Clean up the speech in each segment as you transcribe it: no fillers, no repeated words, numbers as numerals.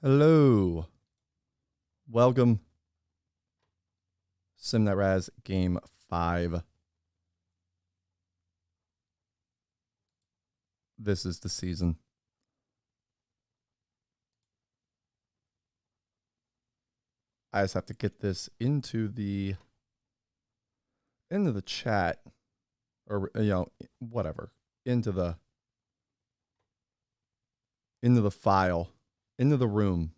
Hello. Welcome. Sim That Razz Game 5. This is the season. I just have to get this into the chat, or whatever, into the file, into the room,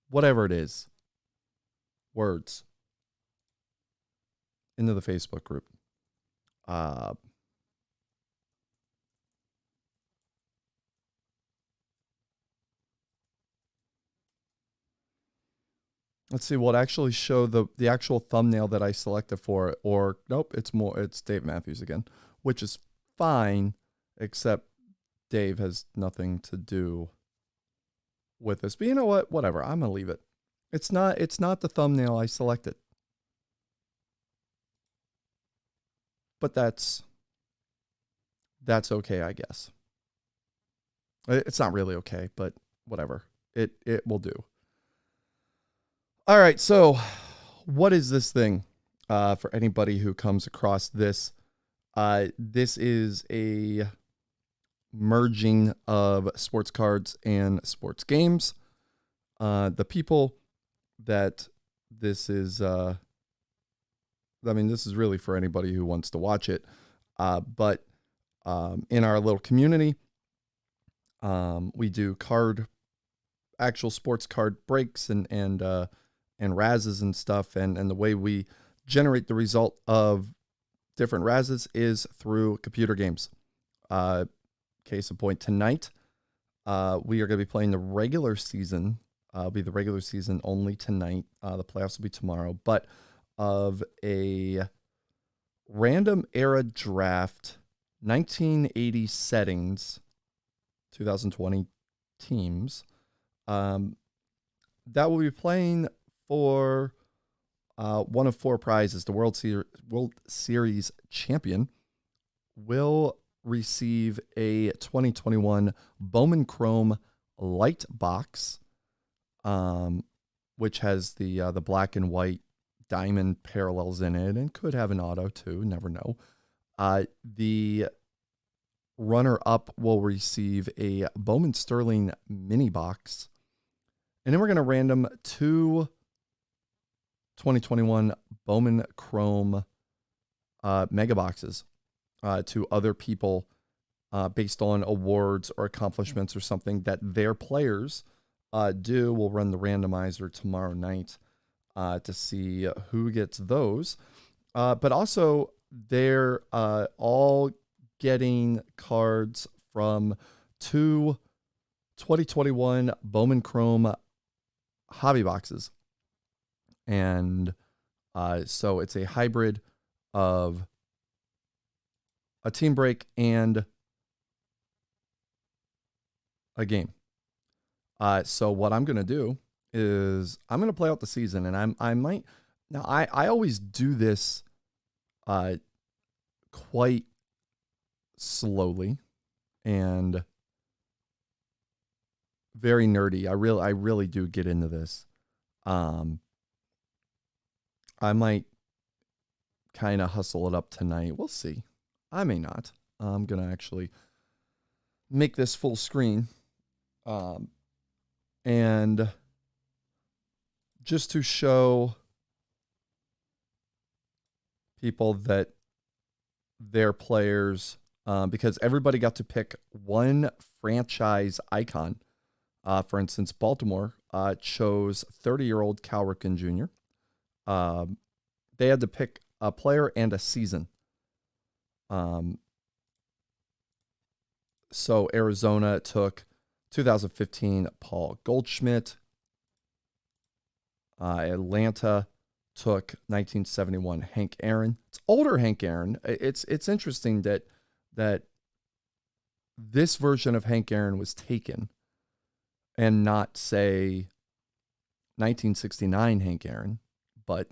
whatever it is. Words. Into the Facebook group. Let's see what actually show the actual thumbnail that I selected for it. Or nope, it's Dave Matthews again, which is fine, except Dave has nothing to do with this. But you know what? Whatever. I'm gonna leave it. It's not the thumbnail I selected. But that's okay, I guess. It's not really okay, but whatever. It will do. All right, so what is this thing? For anybody who comes across this, this is a merging of sports cards and sports games. The people that this is, this is really for anybody who wants to watch it. But in our little community, we do actual sports card breaks and Razzes and stuff, and the way we generate the result of different Razzes is through computer games. Case in point, tonight we are going to be playing the regular season. It'll be the regular season only tonight. The playoffs will be tomorrow, but of a random era draft, 1980 settings, 2020 teams, that will be playing for one of four prizes. The World Series champion will receive a 2021 Bowman Chrome light box, which has the black and white diamond parallels in it and could have an auto too. Never know. The runner-up will receive a Bowman Sterling mini box. And then we're going to random two 2021 Bowman Chrome mega boxes to other people based on awards or accomplishments or something that their players do. We'll run the randomizer tomorrow night to see who gets those. But also, they're all getting cards from two 2021 Bowman Chrome hobby boxes. And so it's a hybrid of a team break and a game. So what I'm going to do is I'm going to play out the season, and I always do this quite slowly and very nerdy. I really do get into this. I might kind of hustle it up tonight. We'll see. I may not. I'm going to actually make this full screen. And just to show people that their players, because everybody got to pick one franchise icon. For instance, Baltimore chose 30-year-old Cal Ripken Jr. They had to pick a player and a season. So Arizona took 2015 Paul Goldschmidt. Atlanta took 1971 Hank Aaron. It's older Hank Aaron. It's interesting that this version of Hank Aaron was taken and not, say, 1969 Hank Aaron, but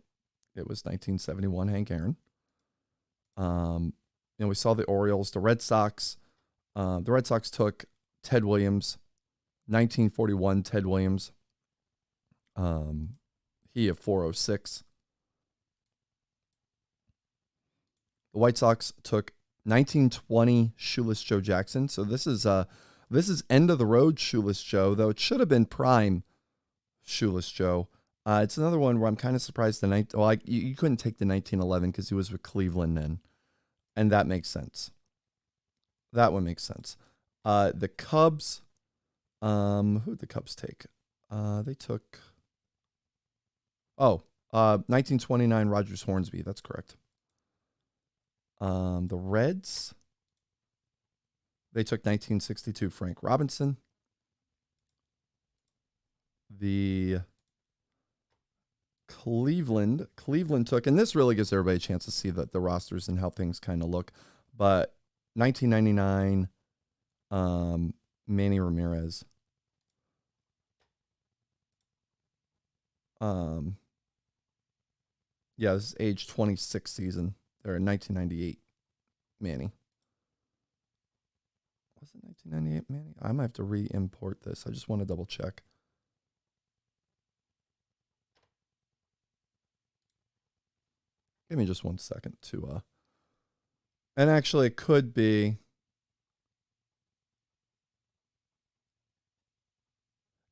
it was 1971 Hank Aaron. And we saw the Orioles, the Red Sox. The Red Sox took Ted Williams, 1941 Ted Williams. He of 406. The White Sox took 1920 Shoeless Joe Jackson. So this is end of the road Shoeless Joe, though it should have been prime Shoeless Joe. It's another one where I'm kind of surprised you couldn't take the 1911 because he was with Cleveland then, and that makes sense. That one makes sense. The Cubs, who'd the Cubs take? They took 1929 Rogers Hornsby. That's correct. The Reds, they took 1962 Frank Robinson. The Cleveland took, and this really gives everybody a chance to see the rosters and how things kind of look, but 1999 Manny Ramirez. Yeah, this is age 26 season. They're in 1998 Manny. Was it 1998 Manny? I might have to re-import this. I just want to double check. Give me just 1 second to and actually it could be,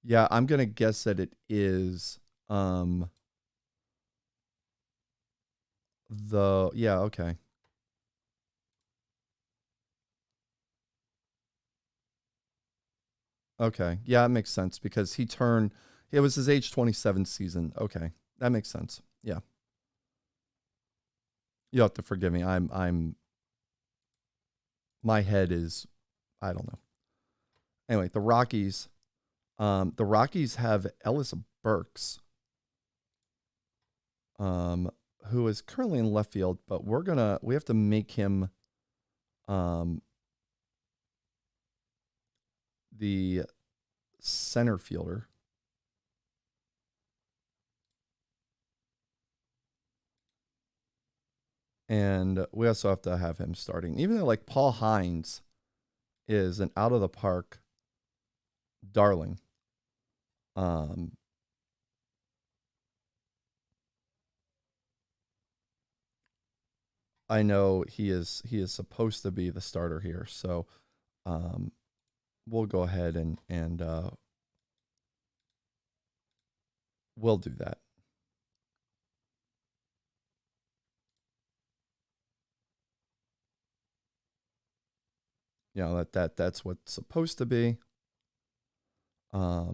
yeah, I'm gonna guess that it is okay. Okay. Yeah, it makes sense because it was his age 27 season. Okay. That makes sense. Yeah. You'll have to forgive me. My head is, I don't know. Anyway, the Rockies have Ellis Burks, who is currently in left field, but we have to make him the center fielder. And we also have to have him starting. Even though like Paul Hines is an out of the park darling. I know he is supposed to be the starter here, so we'll go ahead and we'll do that. You know, that's what's supposed to be. Yeah.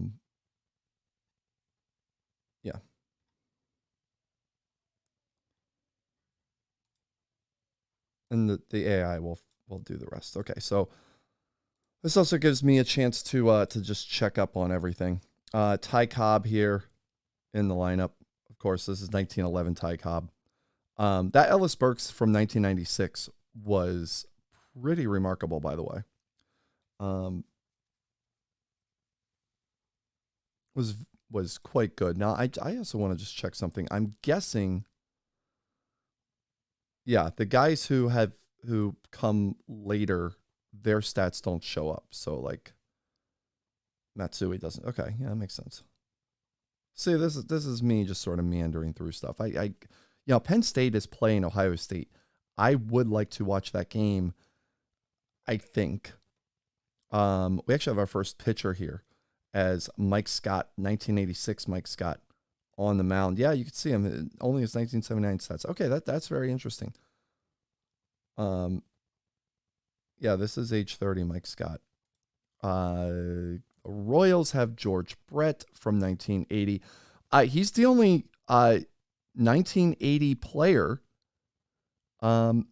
And the AI will do the rest. Okay, so this also gives me a chance to just check up on everything. Ty Cobb here in the lineup. Of course, this is 1911 Ty Cobb. That Ellis Burks from 1996 was pretty remarkable, by the way. Was quite good. Now, I also want to just check something. I'm guessing, yeah, the guys who come later, their stats don't show up. So like Matsui doesn't. Okay, yeah, that makes sense. See, this is me just sort of meandering through stuff. Penn State is playing Ohio State. I would like to watch that game. I think we actually have our first pitcher here as Mike Scott, 1986 Mike Scott on the mound. Yeah, you can see him. Only his 1979 stats. Okay, that's very interesting. Yeah, this is age 30 Mike Scott. Royals have George Brett from 1980. He's the only 1980 player to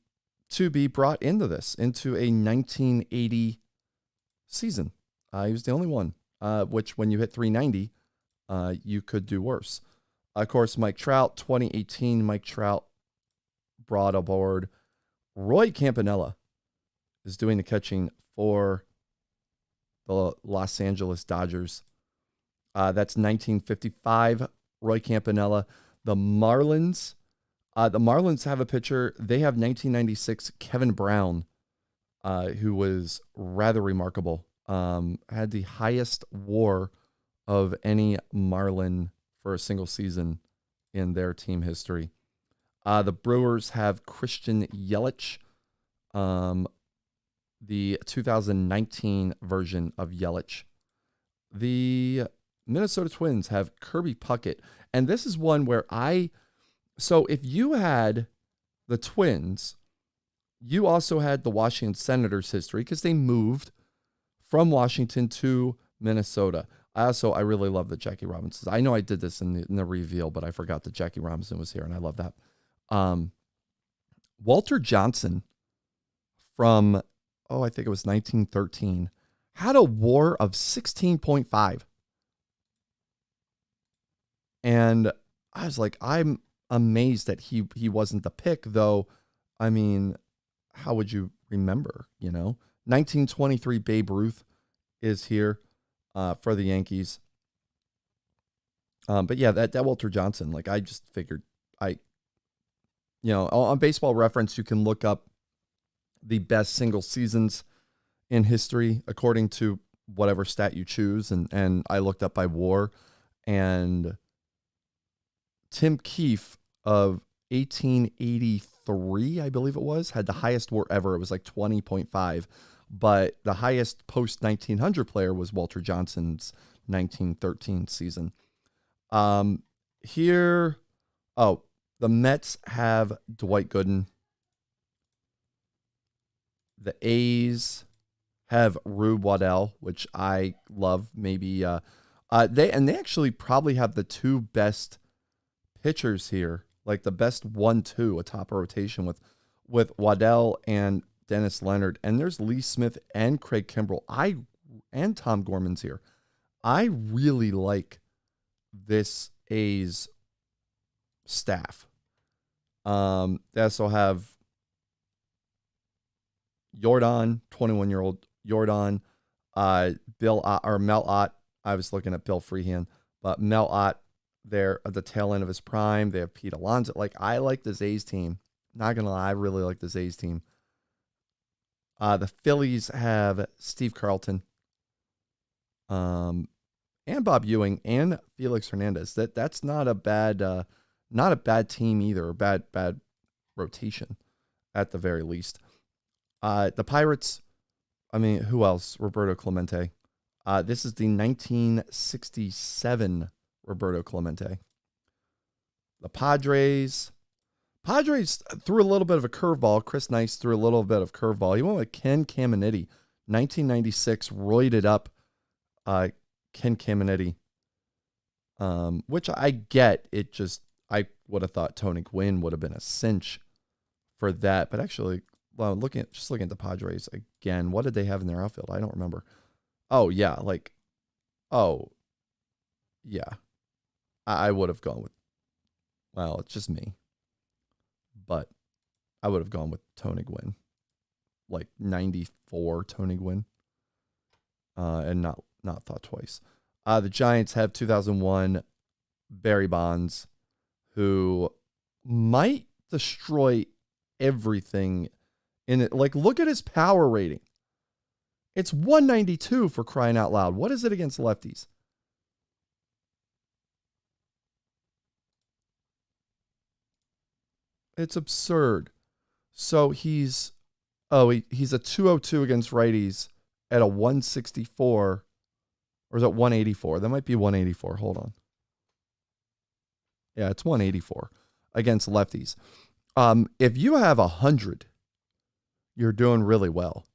be brought into a 1980 season. He was the only one, which when you hit 390, you could do worse. Of course, Mike Trout, 2018, Mike Trout brought aboard. Roy Campanella is doing the catching for the Los Angeles Dodgers. That's 1955, Roy Campanella. The Marlins have a pitcher. They have 1996 Kevin Brown, who was rather remarkable. Had the highest WAR of any Marlin for a single season in their team history. The Brewers have Christian Yelich, the 2019 version of Yelich. The Minnesota Twins have Kirby Puckett. And this is one where so if you had the Twins, you also had the Washington Senators history because they moved from Washington to Minnesota. I really love that Jackie Robinson. I know I did this in the reveal, but I forgot that Jackie Robinson was here, and I love that. Walter Johnson from, I think it was 1913, had a WAR of 16.5. And I was like, I'm amazed that he wasn't the pick, though. I mean, how would you remember, 1923 Babe Ruth is here for the Yankees. But yeah, that Walter Johnson, like I just figured on Baseball Reference, you can look up the best single seasons in history according to whatever stat you choose. And I looked up by WAR, and Tim Keefe of 1883, I believe it was, had the highest WAR ever. It was like 20.5. But the highest post-1900 player was Walter Johnson's 1913 season. The Mets have Dwight Gooden. The A's have Rube Waddell, which I love. Maybe they actually probably have the two best pitchers here, like the best 1-2 atop a rotation with Waddell and Dennis Leonard, and there's Lee Smith and Craig Kimbrell. And Tom Gorman's here. I really like this A's staff. They also have Jordan, 21-year-old Jordan, Mel Ott. I was looking at Bill Freehan, but Mel Ott, they're at the tail end of his prime. They have Pete Alonso. Like, I like this A's team. Not gonna lie, I really like this A's team. The Phillies have Steve Carlton, and Bob Ewing and Felix Hernandez. That's not a bad team either, or bad rotation at the very least. The Pirates, I mean, who else? Roberto Clemente. This is the 1967 Roberto Clemente. The Padres threw a little bit of a curveball. Chris Nice threw a little bit of curveball. He went with Ken Caminiti, 1996, roided up Ken Caminiti, which I get. I would have thought Tony Gwynn would have been a cinch for that. But actually, looking at the Padres again, what did they have in their outfield? I don't remember. I would have gone with, it's just me, but I would have gone with Tony Gwynn, like 94 Tony Gwynn, and not thought twice. The Giants have 2001 Barry Bonds, who might destroy everything in it. Like, look at his power rating. It's 192 for crying out loud. What is it against lefties? It's absurd. So he's a 202 against righties at a 164, or is it 184? That might be 184. Hold on. Yeah, it's 184 against lefties. If you have 100, you're doing really well.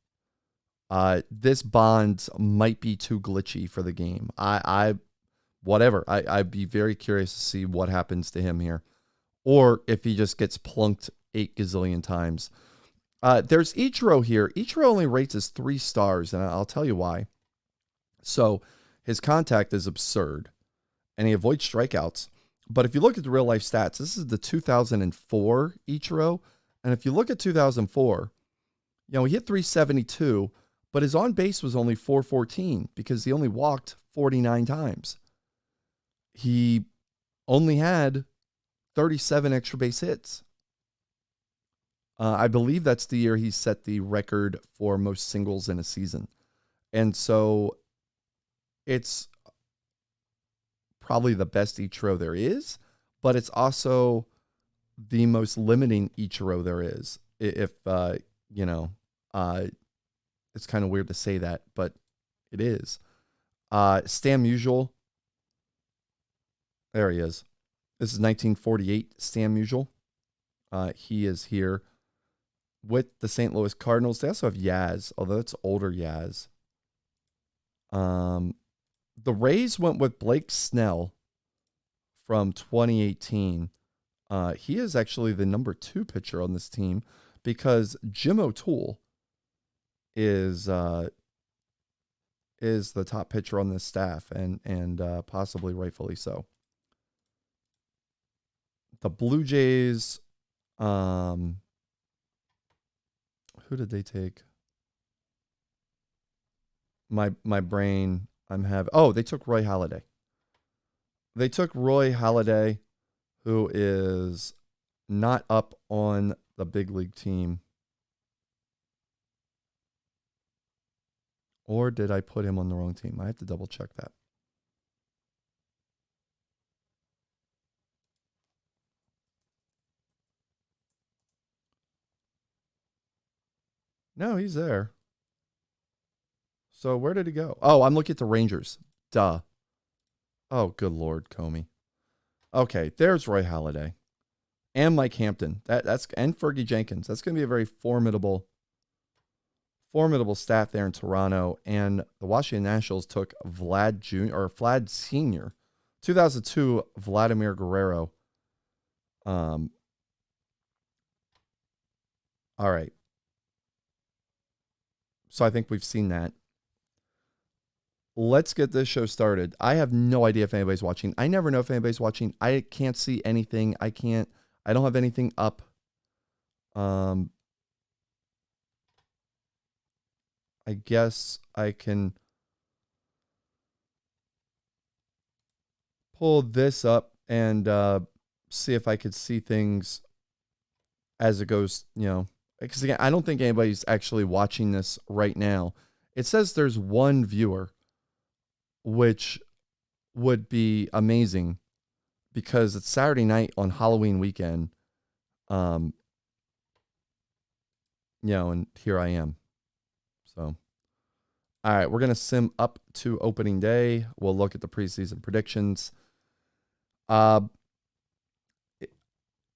This Bonds might be too glitchy for the game. I'd be very curious to see what happens to him here, or if he just gets plunked 8 gazillion times. There's Ichiro here. Ichiro only rates as 3 stars, and I'll tell you why. So his contact is absurd, and he avoids strikeouts. But if you look at the real life stats, this is the 2004 Ichiro, and if you look at 2004, he hit 372. But his on base was only 414 because he only walked 49 times. He only had 37 extra base hits. I believe that's the year he set the record for most singles in a season. And so it's probably the best Ichiro there is, but it's also the most limiting Ichiro there is. If you know, it's kind of weird to say that, but it is. Stan Musial. There he is. This is 1948 Stan Musial. He is here with the St. Louis Cardinals. They also have Yaz, although it's older Yaz. The Rays went with Blake Snell from 2018. He is actually the number 2 pitcher on this team because Jim O'Toole is the top pitcher on this staff and possibly rightfully so. The Blue Jays, who did they take? My brain, they took Roy Halladay. They took Roy Halladay, who is not up on the big league team. Or did I put him on the wrong team? I have to double check that. No, he's there. So where did he go? Oh, I'm looking at the Rangers. Duh. Oh, good Lord, Comey. Okay, there's Roy Halladay. And Mike Hampton. And Fergie Jenkins. That's going to be a very formidable staff there in Toronto. And the Washington Nationals took Vlad Sr., 2002 Vladimir Guerrero. All right. So I think we've seen that. Let's get this show started. I have no idea if anybody's watching. I never know if anybody's watching. I can't see anything. I don't have anything up. I guess I can pull this up and see if I could see things as it goes, because again, I don't think anybody's actually watching this right now. It says there's one viewer, which would be amazing because it's Saturday night on Halloween weekend. And here I am. So, all right, we're going to sim up to opening day. We'll look at the preseason predictions.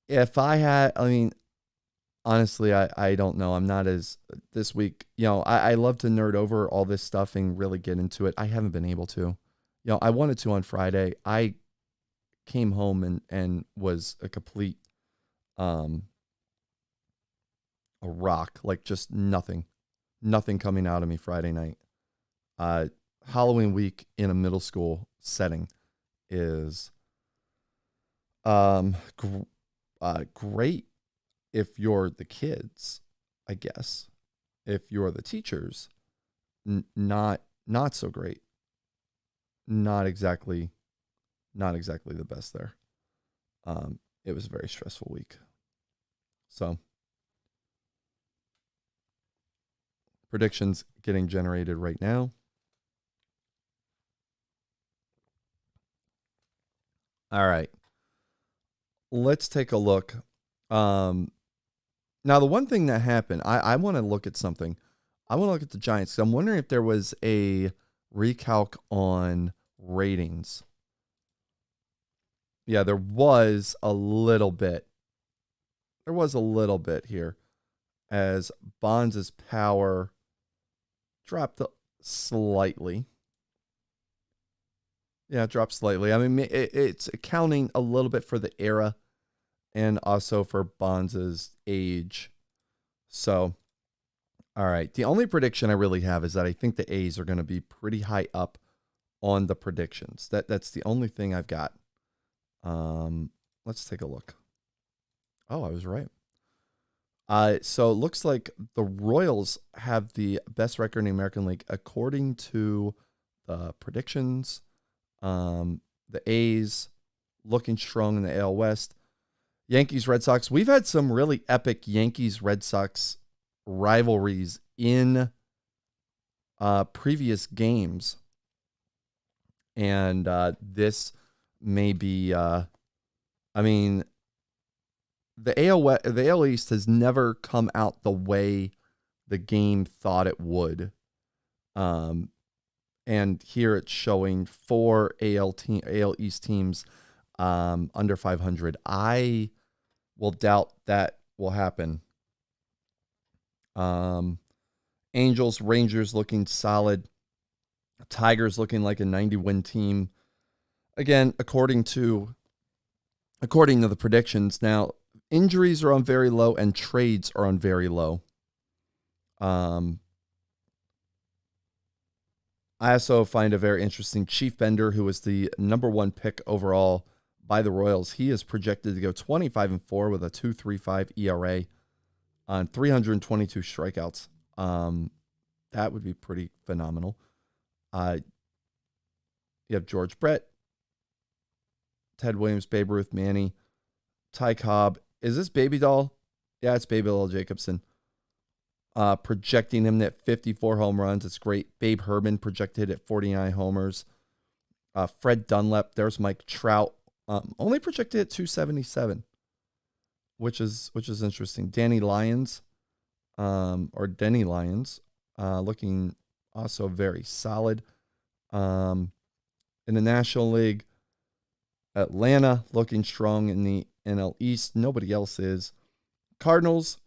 If I had, honestly, I don't know. I'm not as this week. I love to nerd over all this stuff and really get into it. I haven't been able to. I wanted to on Friday. I came home and was a complete a rock, like just nothing coming out of me Friday night. Halloween week in a middle school setting is great if you're the kids, I guess. If you're the teachers, not so great. Not exactly the best there. It was a very stressful week. So, predictions getting generated right now. All right. Let's take a look. Now, the one thing that happened, I want to look at something. I want to look at the Giants. I'm wondering if there was a recalc on ratings. Yeah, there was a little bit. There was a little bit here as Bonds' power dropped slightly. Yeah, it dropped slightly. It's accounting a little bit for the era and also for Bonds' age. So, all right. The only prediction I really have is that I think the A's are going to be pretty high up on the predictions. That's the only thing I've got. Let's take a look. Oh, I was right. So it looks like the Royals have the best record in the American League according to the predictions. The A's looking strong in the AL West. Yankees, Red Sox. We've had some really epic Yankees, Red Sox rivalries in previous games. And this maybe, I mean, the AL East has never come out the way the game thought it would. And here it's showing 4 AL East teams under 500. I will doubt that will happen. Angels, Rangers looking solid. Tigers looking like a 90-win team. Again, according to the predictions. Now, injuries are on very low and trades are on very low. I also find a very interesting Chief Bender, who was the number 1 pick overall by the Royals. He is projected to go 25-4 with a 2.35 ERA on 322 strikeouts. That would be pretty phenomenal. You have George Brett, Ted Williams, Babe Ruth, Manny, Ty Cobb. Is this Baby Doll? Yeah, it's Baby Doll Jacobson. Projecting him at 54 home runs. It's great. Babe Herman projected at 49 homers. Fred Dunlap. There's Mike Trout. Only projected at 277, which is interesting. Denny Lyons, looking also very solid. In the National League, Atlanta looking strong in the NL East. Nobody else is. Cardinals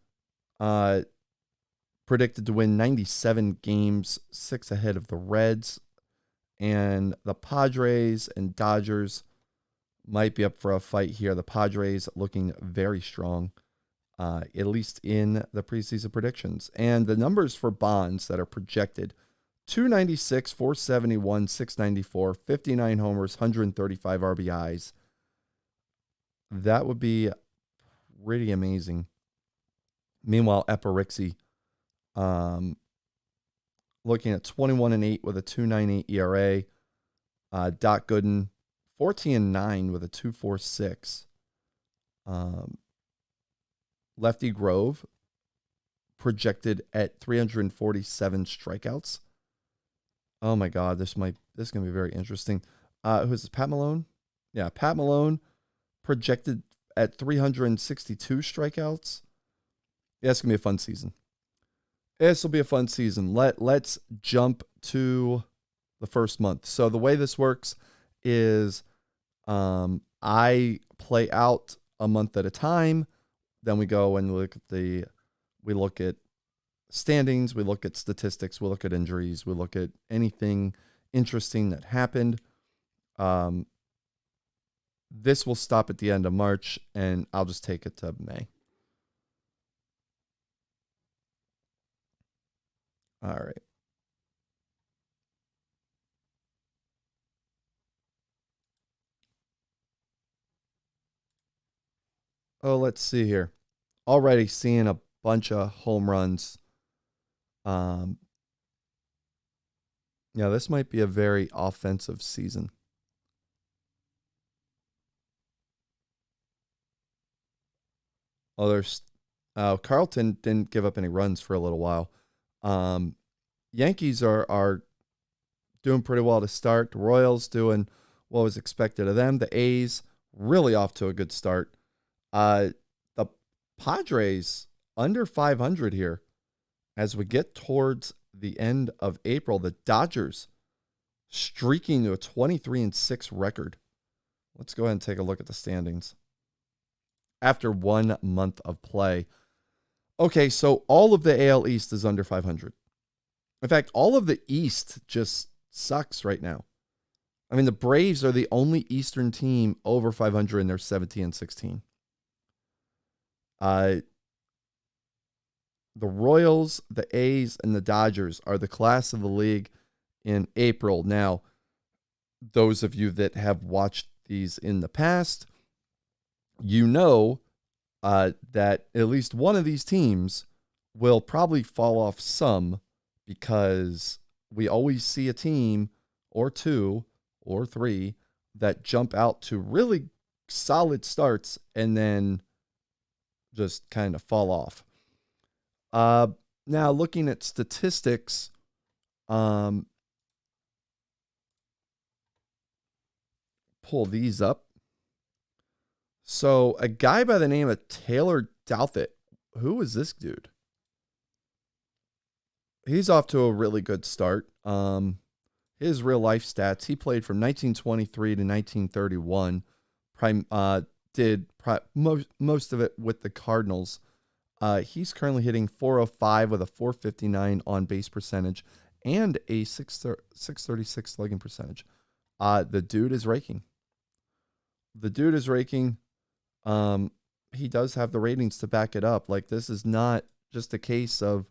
predicted to win 97 games, 6 ahead of the Reds. And the Padres and Dodgers might be up for a fight here. The Padres looking very strong, at least in the preseason predictions. And the numbers for Bonds that are projected: 296, 471, 694, 59 homers, 135 RBIs. That would be pretty amazing. Meanwhile, Epirixi, looking at 21-8 with a 2.98 ERA. Doc Gooden, 14-9 with a 2.46. Lefty Grove projected at 347 strikeouts. Oh my God, this is gonna be very interesting. Who's this? Pat Malone? Yeah, Pat Malone projected at 362 strikeouts. Yeah, it's gonna be a fun season. This will be a fun season. Let's jump to the first month. So the way this works is I play out a month at a time. Then we go and look at standings, we look at statistics, we look at injuries, we look at anything interesting that happened. This will stop at the end of March, and I'll just take it to May. All right. Oh, let's see here. Already seeing a bunch of home runs. Yeah, this might be a very offensive season. Oh, Carlton didn't give up any runs for a little while. Yankees are doing pretty well to start. The Royals doing what was expected of them. The A's really off to a good start. The Padres under 500 here as we get towards the end of April. The Dodgers streaking to a 23-6 record. Let's go ahead and take a look at the standings after 1 month of play. Okay, so all of the AL East is under 500. In fact, all of the East just sucks right now. I mean, the Braves are the only Eastern team over 500, and they're 17-16. The Royals, the A's, and the Dodgers are the class of the league in April. Now, those of you that have watched these in the past, you know that at least one of these teams will probably fall off some, because we always see a team or 2 or 3 that jump out to really solid starts and then just kind of fall off. Now, looking at statistics, pull these up. So a guy by the name of Taylor Douthit. Who is this dude? He's off to a really good start. His real life stats, he played from 1923 to 1931. Most of it with the Cardinals. He's currently hitting .405 with a .459 on base percentage and a .636 slugging percentage. The dude is raking. He does have the ratings to back it up. Like, this is not just a case of,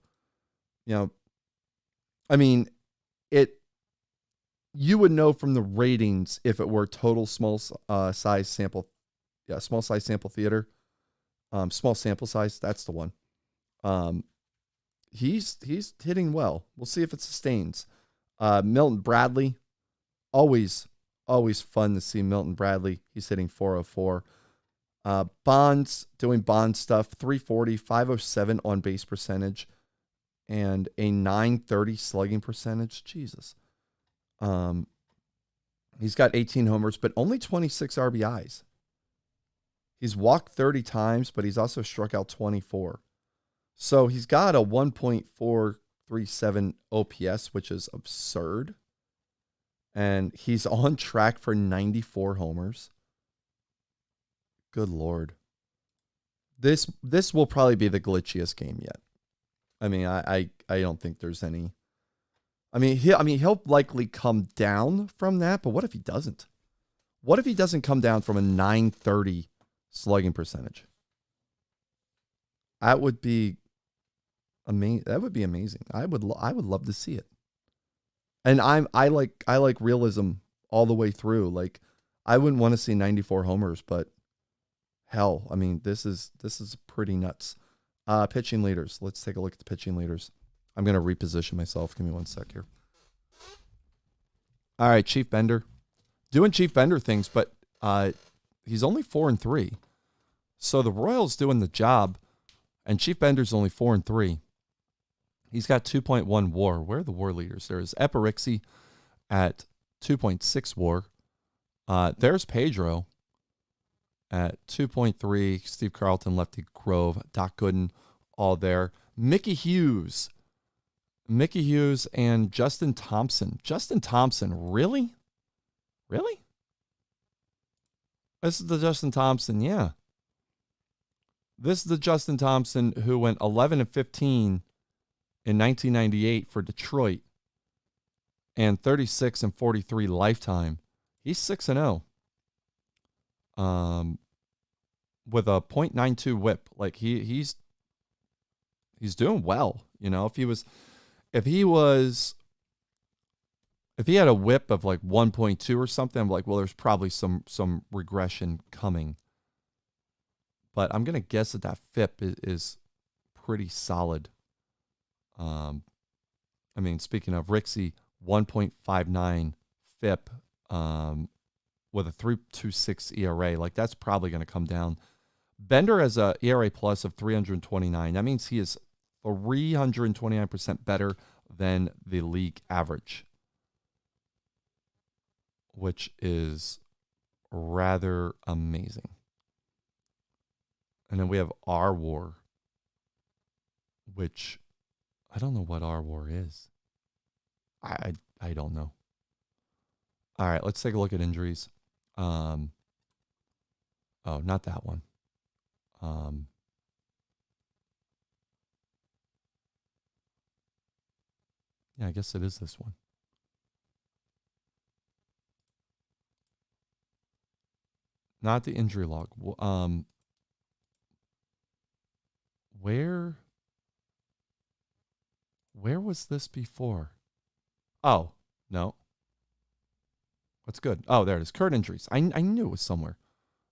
I mean, you would know from the ratings if it were total small size sample theater. Small sample size, that's the one. He's hitting well. We'll see if it sustains. Milton Bradley, always fun to see Milton Bradley. He's hitting .404. Bonds, doing Bond stuff, 340, 507 on base percentage, and a 930 slugging percentage. Jesus. He's got 18 homers, but only 26 RBIs. He's walked 30 times, but he's also struck out 24. So he's got a 1.437 OPS, which is absurd. And he's on track for 94 homers. Good Lord. This will probably be the glitchiest game yet. I mean, I don't think there's any. He'll likely come down from that, but what if he doesn't? What if he doesn't come down from a 930 slugging percentage? That would be amazing. I would love to see it. And I like realism all the way through. Like, I wouldn't want to see 94 homers, but hell, I mean, this is pretty nuts. Pitching leaders. Let's take a look at the pitching leaders. I'm going to reposition myself. Give me one sec here. All right, Chief Bender. Doing Chief Bender things, but he's only 4-3. So the Royals doing the job, and Chief Bender's only 4-3. He's got 2.1 WAR. Where are the WAR leaders? There's Eparixi at 2.6 WAR. There's Pedro at 2.3. Steve Carlton, Lefty Grove, Doc Gooden, all there. Mickey Hughes, and Justin Thompson. Justin Thompson, really? Really? This is the Justin Thompson, yeah. This is the Justin Thompson who went 11-15 in 1998 for Detroit and 36-43 lifetime. He's 6-0. With a .92 whip. Like, he's doing well. If he had a whip of like 1.2 or something, I'm like, well, there's probably some regression coming. But I'm going to guess that FIP is pretty solid. Speaking of Rixie, 1.59 FIP with a 3.26 ERA. Like, that's probably going to come down. Bender has a ERA plus of 329. That means he is 329% better than the league average, which is rather amazing. And then we have R-WAR, which I don't know what R-WAR is. I don't know. All right, let's take a look at injuries. Oh, not that one. Yeah, I guess it is this one. Not the injury log. Where was this before? Oh, no. What's good? Oh, there it is. Current injuries. I knew it was somewhere.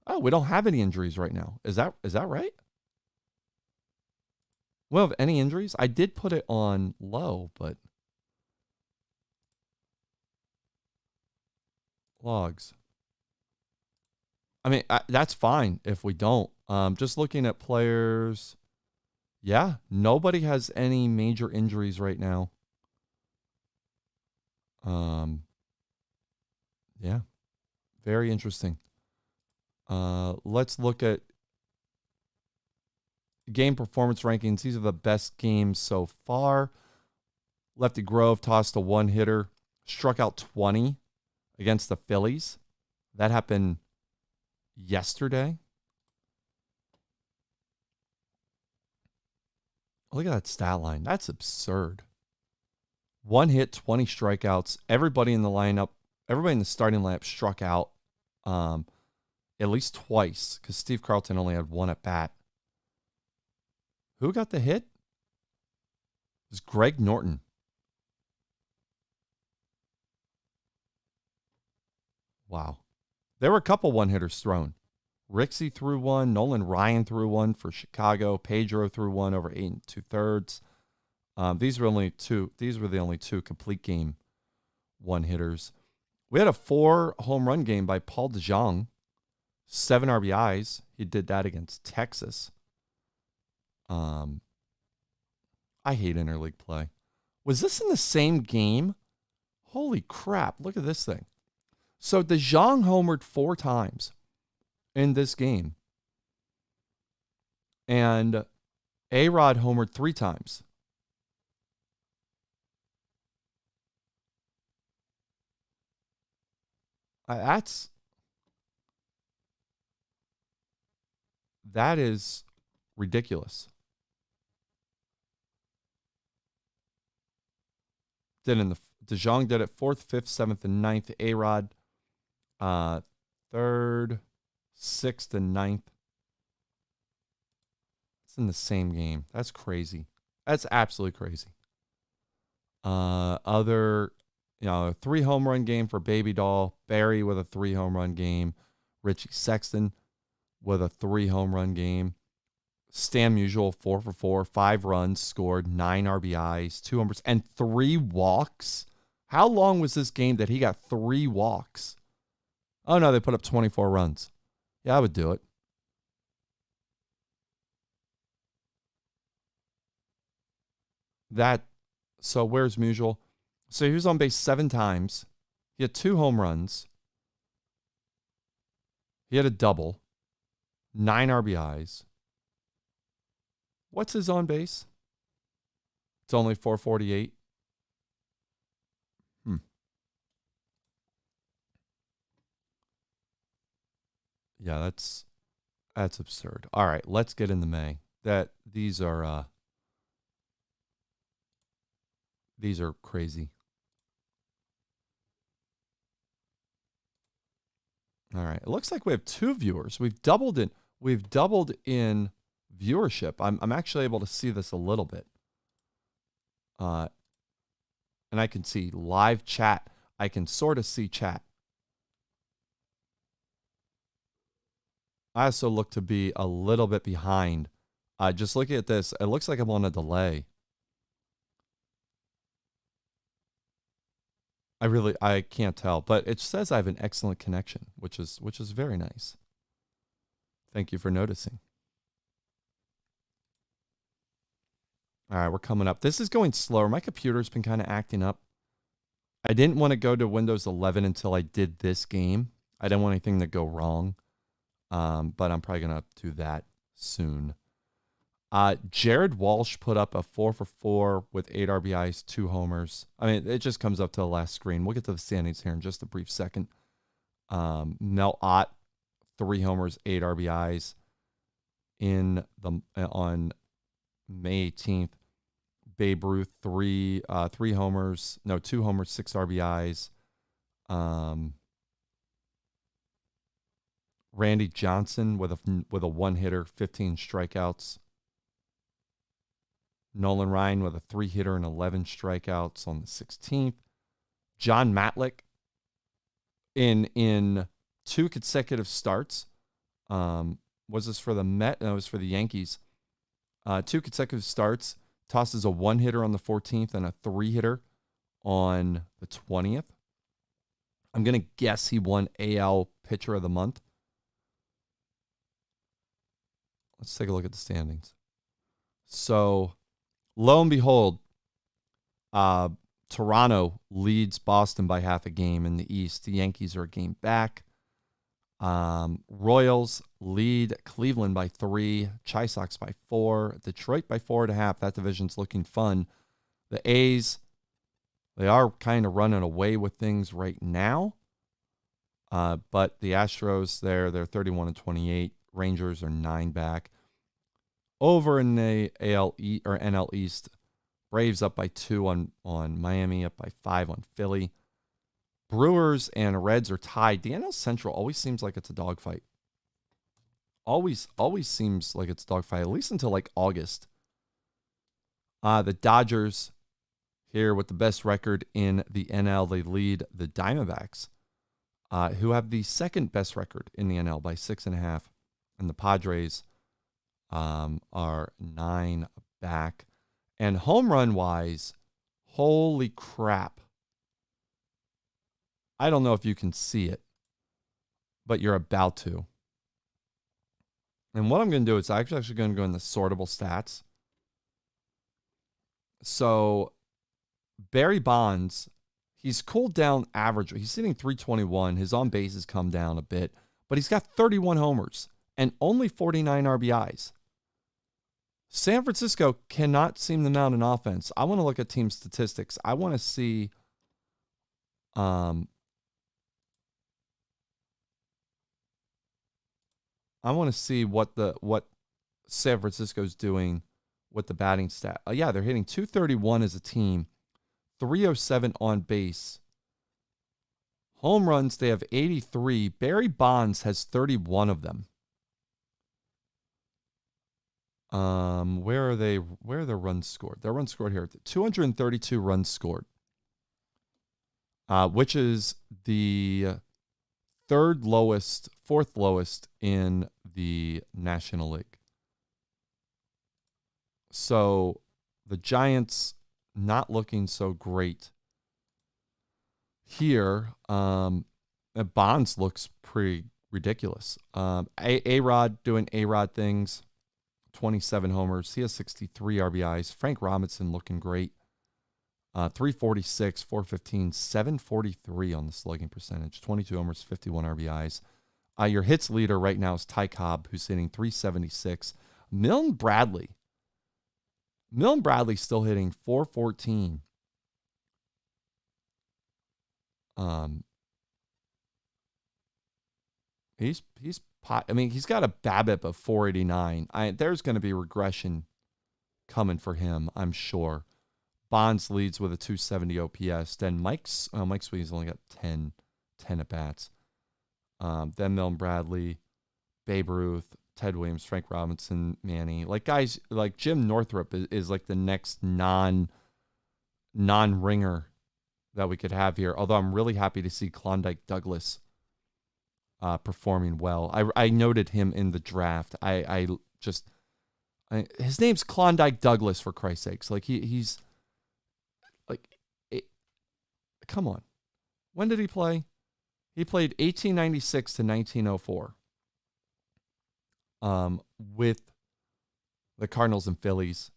Oh, we don't have any injuries right now. Is that right? We don't have any injuries? I did put it on low, but logs. That's fine if we don't. Just looking at players. Yeah, nobody has any major injuries right now. Yeah, Very interesting. Let's look at game performance rankings. These are the best games so far. Lefty Grove tossed a one-hitter, struck out 20 against the Phillies. That happened yesterday. Look at that stat line. That's absurd. One hit, 20 strikeouts. Everybody in the lineup, everybody in the starting lineup struck out at least twice because Steve Carlton only had one at bat. Who got the hit? It was Greg Norton. Wow. There were a couple one-hitters thrown. Rixey threw one. Nolan Ryan threw one for Chicago. Pedro threw one over 8 2/3. These were the only two complete game one-hitters. We had a 4 home run game by Paul DeJong. 7 RBIs. He did that against Texas. I hate interleague play. Was this in the same game? Holy crap. Look at this thing. So DeJong homered 4 times in this game. And A-Rod homered 3 times. That is ridiculous. DeJong did it 4th, 5th, 7th, and 9th. A-Rod 3rd, 6th, and 9th. It's in the same game. That's crazy. That's absolutely crazy. Other, 3 home run game for Baby Doll. Barry with a 3 home run game. Richie Sexton with a 3 home run game. Stan Musial 4 for 4, 5 runs scored, 9 RBIs, 2 homers, and 3 walks. How long was this game that he got 3 walks? Oh no, they put up 24 runs. Yeah, I would do it. So where's Musial? So he was on base 7 times. He had 2 home runs. He had a double. 9 RBIs. What's his on base? It's only 448. Yeah, that's absurd. All right, let's get into May. These are crazy. All right, it looks like we have 2 viewers. We've doubled in viewership. I'm actually able to see this a little bit. And I can see live chat. I can sort of see chat. I also look to be a little bit behind. Just looking at this, it looks like I'm on a delay. I can't tell, but it says I have an excellent connection, which is very nice. Thank you for noticing. All right, we're coming up. This is going slower. My computer's been kind of acting up. I didn't want to go to Windows 11 until I did this game. I didn't want anything to go wrong. But I'm probably going to do that soon. Jared Walsh put up a 4 for 4 with 8 RBIs, 2 homers. I mean, it just comes up to the last screen. We'll get to the standings here in just a brief second. Mel Ott, 3 homers, 8 RBIs on May 18th. Babe Ruth, 2 homers, 6 RBIs. Randy Johnson with a one-hitter, 15 strikeouts. Nolan Ryan with a 3-hitter and 11 strikeouts on the 16th. John Matlick in 2 consecutive starts. Was this for the Met? No, it was for the Yankees. 2 consecutive starts. Tosses a 1-hitter on the 14th and a 3-hitter on the 20th. I'm going to guess he won AL Pitcher of the Month. Let's take a look at the standings. So, lo and behold, Toronto leads Boston by half a game in the East. The Yankees are a game back. Royals lead Cleveland by 3, Chi Sox by 4, Detroit by 4.5. That division's looking fun. The A's, they are kind of running away with things right now. But the Astros, they're 31-28. Rangers are 9 back. Over in the NL East, Braves up by 2 on Miami, up by 5 on Philly. Brewers and Reds are tied. The NL Central always seems like it's a dogfight. Always seems like it's a dogfight, at least until like August. The Dodgers here with the best record in the NL. They lead the Diamondbacks, who have the second best record in the NL by 6.5. And the Padres are 9 back. And home run wise, holy crap. I don't know if you can see it, but you're about to. And what I'm going to do is I'm actually going to go in the sortable stats. So Barry Bonds, he's cooled down average. He's hitting 321. His on base has come down a bit, but he's got 31 homers and only 49 RBIs. San Francisco cannot seem to mount an offense. I want to look at team statistics. I want to see what San Francisco's doing with the batting stat. Yeah, they're hitting 231 as a team, 307 on base. Home runs, they have 83. Barry Bonds has 31 of them. Where are they? Where are their runs scored? Their runs scored here. 232 runs scored, which is the fourth lowest in the National League. So the Giants not looking so great here. Bonds looks pretty ridiculous. A-Rod doing A-Rod things. 27 homers. He has 63 RBIs. Frank Robinson looking great. 346, 415, 743 on the slugging percentage. 22 homers, 51 RBIs. Your hits leader right now is Ty Cobb, who's hitting 376. Milton Bradley still hitting 414. He's got a BABIP of 489. There's going to be regression coming for him, I'm sure. Bonds leads with a 270 OPS. Then Mike Sweeney's only got 10 at bats. Then Milton Bradley, Babe Ruth, Ted Williams, Frank Robinson, Manny. Like guys like Jim Northrup is like the next non-ringer that we could have here. Although I'm really happy to see Klondike Douglas performing well. I noted him in the draft. His name's Klondike Douglas, for Christ's sakes. Like he's like, come on. When did he play? He played 1896 to 1904 with the Cardinals and Phillies.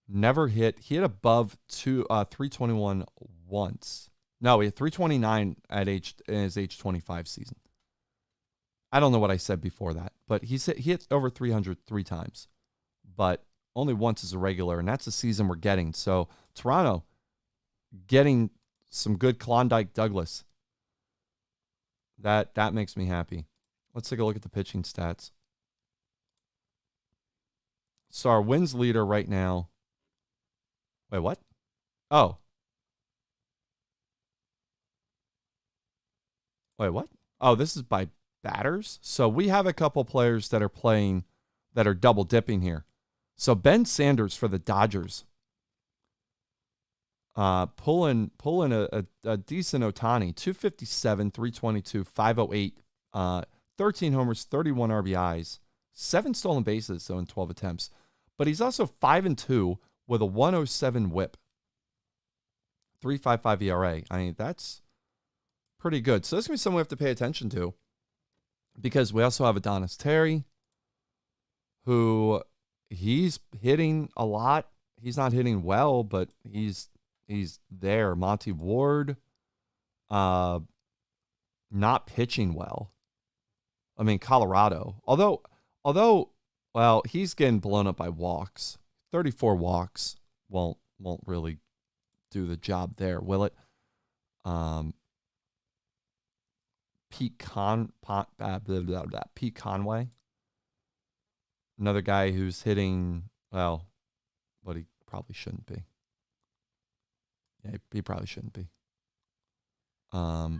Never hit. He hit above 321 once. No, he had 329 in his age 25 season. I don't know what I said before that, but he hit over 300 3 times, but only once as a regular, and that's the season we're getting. So Toronto getting some good Klondike Douglas. That makes me happy. Let's take a look at the pitching stats. So our wins leader right now. Wait, what? Oh. Wait, what? Oh, this is by batters. So we have a couple players that are playing, that are double dipping here. So Ben Sanders for the Dodgers, pulling a decent Ohtani, 257, 322, 508, 13 homers, 31 RBIs, 7 stolen bases, so in 12 attempts. But he's also 5-2 with a 107 WHIP, 3.55 ERA. I mean, that's pretty good. So this is going to be something we have to pay attention to, because we also have Adonis Terry, who he's hitting a lot. He's not hitting well, but he's there. Monty Ward, not pitching well. I mean, Colorado. Although, well, he's getting blown up by walks. 34 walks won't really do the job there, will it? Pete Conway, another guy who's hitting well, but he probably shouldn't be. Yeah, he probably shouldn't be. I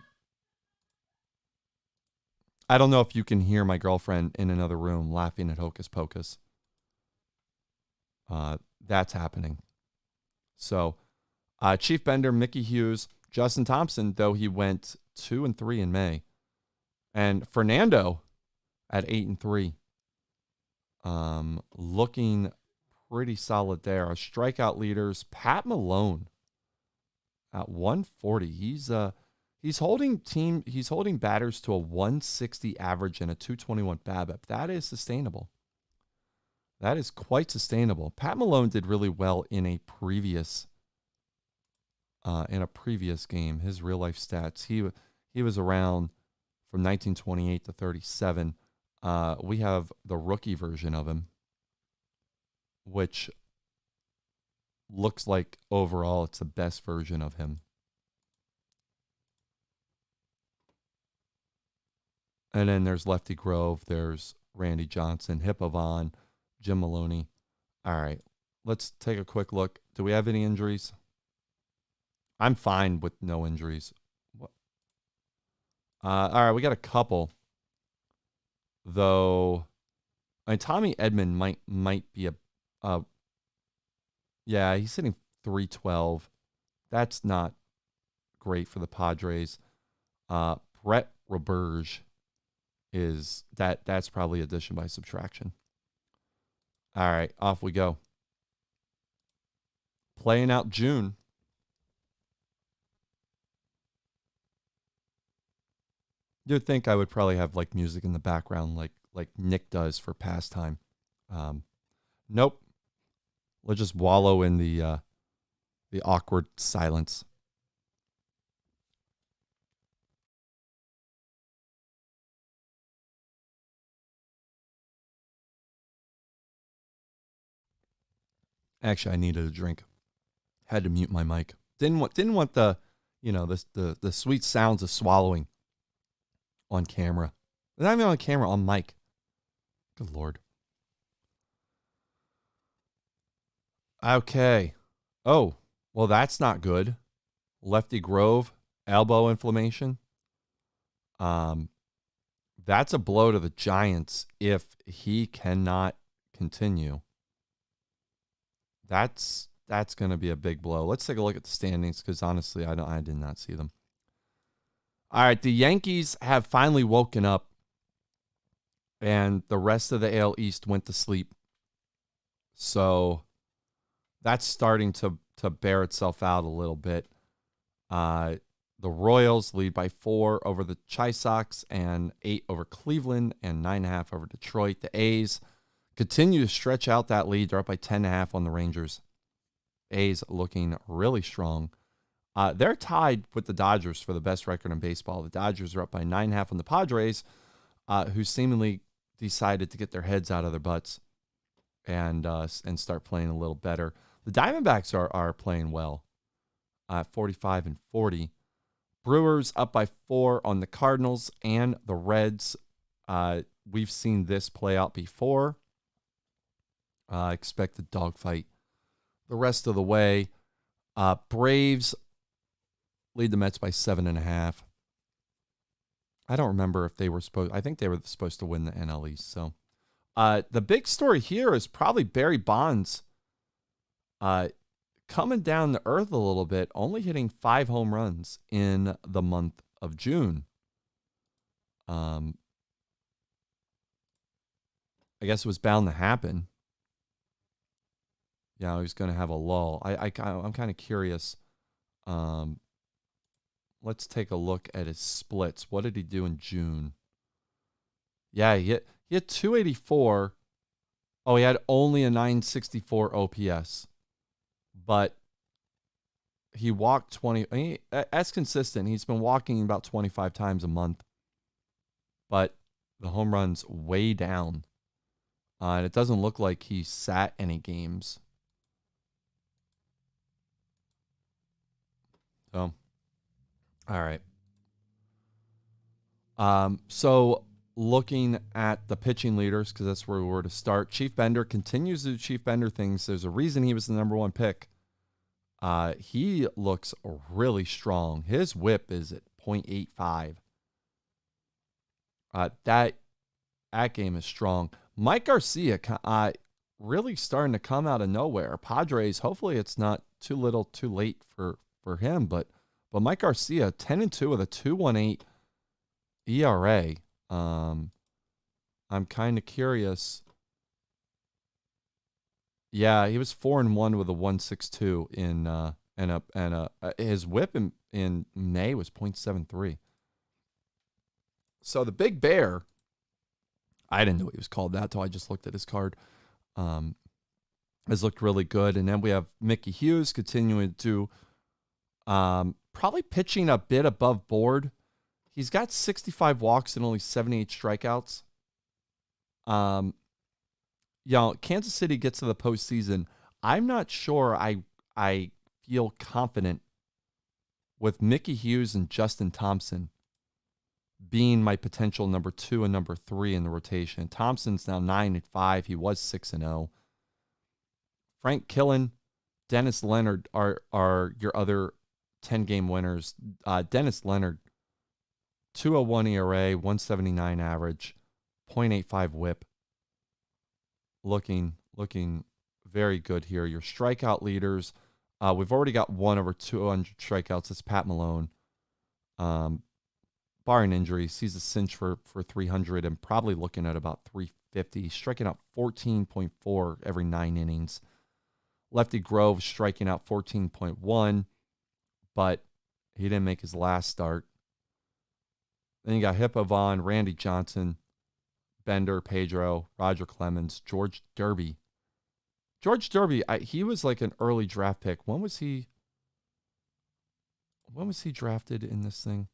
don't know if you can hear my girlfriend in another room laughing at Hocus Pocus. That's happening. So, Chief Bender, Mickey Hughes, Justin Thompson, though he went 2-3 in May, and Fernando at 8-3. Looking pretty solid there. Our strikeout leaders, Pat Malone at 140. He's holding batters to a 160 average and a 221 BABIP. That is sustainable. That is quite sustainable. Pat Malone did really well in a previous game. His real life stats. He was around from 1928 to 37. We have the rookie version of him, which looks like overall it's the best version of him. And then there's Lefty Grove, there's Randy Johnson, Hippo Vaughn, Jim Maloney. All right, let's take a quick look. Do we have any injuries? I'm fine with no injuries. All right, we got a couple. Though, I mean, Tommy Edman might be yeah, he's hitting 312. That's not great for the Padres. Brett Roberge that's probably addition by subtraction. All right, off we go. Playing out June. You'd think I would probably have like music in the background like Nick does for pastime. Nope. We'll just wallow in the awkward silence. Actually, I needed a drink. Had to mute my mic. Didn't want the, the sweet sounds of swallowing on camera. Not even on camera, on mic. Good Lord. Okay. Oh, well, that's not good. Lefty Grove, elbow inflammation. That's a blow to the Giants if he cannot continue. That's going to be a big blow. Let's take a look at the standings because honestly, I did not see them. All right, the Yankees have finally woken up, and the rest of the AL East went to sleep. So that's starting to bear itself out a little bit. The Royals lead by 4 over the Chi Sox and 8 over Cleveland and 9.5 over Detroit. The A's continue to stretch out that lead. They're up by 10.5 on the Rangers. A's looking really strong. They're tied with the Dodgers for the best record in baseball. The Dodgers are up by 9.5 on the Padres, who seemingly decided to get their heads out of their butts and start playing a little better. The Diamondbacks are playing well at 45-40. Brewers up by 4 on the Cardinals and the Reds. We've seen this play out before. Expect a dogfight the rest of the way. Braves lead the Mets by 7.5. I don't remember if they were I think they were supposed to win the NL East. So the big story here is probably Barry Bonds coming down to earth a little bit, only hitting 5 home runs in the month of June. I guess it was bound to happen. Yeah, he's going to have a lull. I'm kind of curious. Let's take a look at his splits. What did he do in June? Yeah, he hit 284. Oh, he had only a 964 OPS. But he walked 20. That's consistent. He's been walking about 25 times a month. But the home runs way down. And it doesn't look like he sat any games. So, all right. So looking at the pitching leaders, because that's where we were to start. Chief Bender continues to do Chief Bender things. There's a reason he was the number one pick. He looks really strong. His whip is at 0.85. That game is strong. Mike Garcia really starting to come out of nowhere. Padres, hopefully it's not too little too late for him, but Mike Garcia, 10-2 with a 2.18 ERA. I'm kind of curious. Yeah, he was 4-1 with a 1.62 and his whip in May was 0.73. So the Big Bear, I didn't know he was called that till I just looked at his card. Has looked really good. And then we have Mickey Hughes continuing to probably pitching a bit above board. He's got 65 walks and only 78 strikeouts. Kansas City gets to the postseason. I'm not sure I feel confident with Mickey Hughes and Justin Thompson being my potential number 2 and number 3 in the rotation. Thompson's now 9-5. He was 6-0. Frank Killen, Dennis Leonard are your other 10-game winners. Dennis Leonard, 2.01 ERA, 179 average, 0.85 whip. Looking very good here. Your strikeout leaders, we've already got one over 200 strikeouts. It's Pat Malone. Barring injuries, he's a cinch for 300 and probably looking at about 350. Striking out 14.4 every 9 innings. Lefty Grove striking out 14.1, but he didn't make his last start. Then you got Hippo Vaughn, Randy Johnson, Bender, Pedro, Roger Clemens, George Derby. George Derby, he was like an early draft pick. When was he drafted in this thing?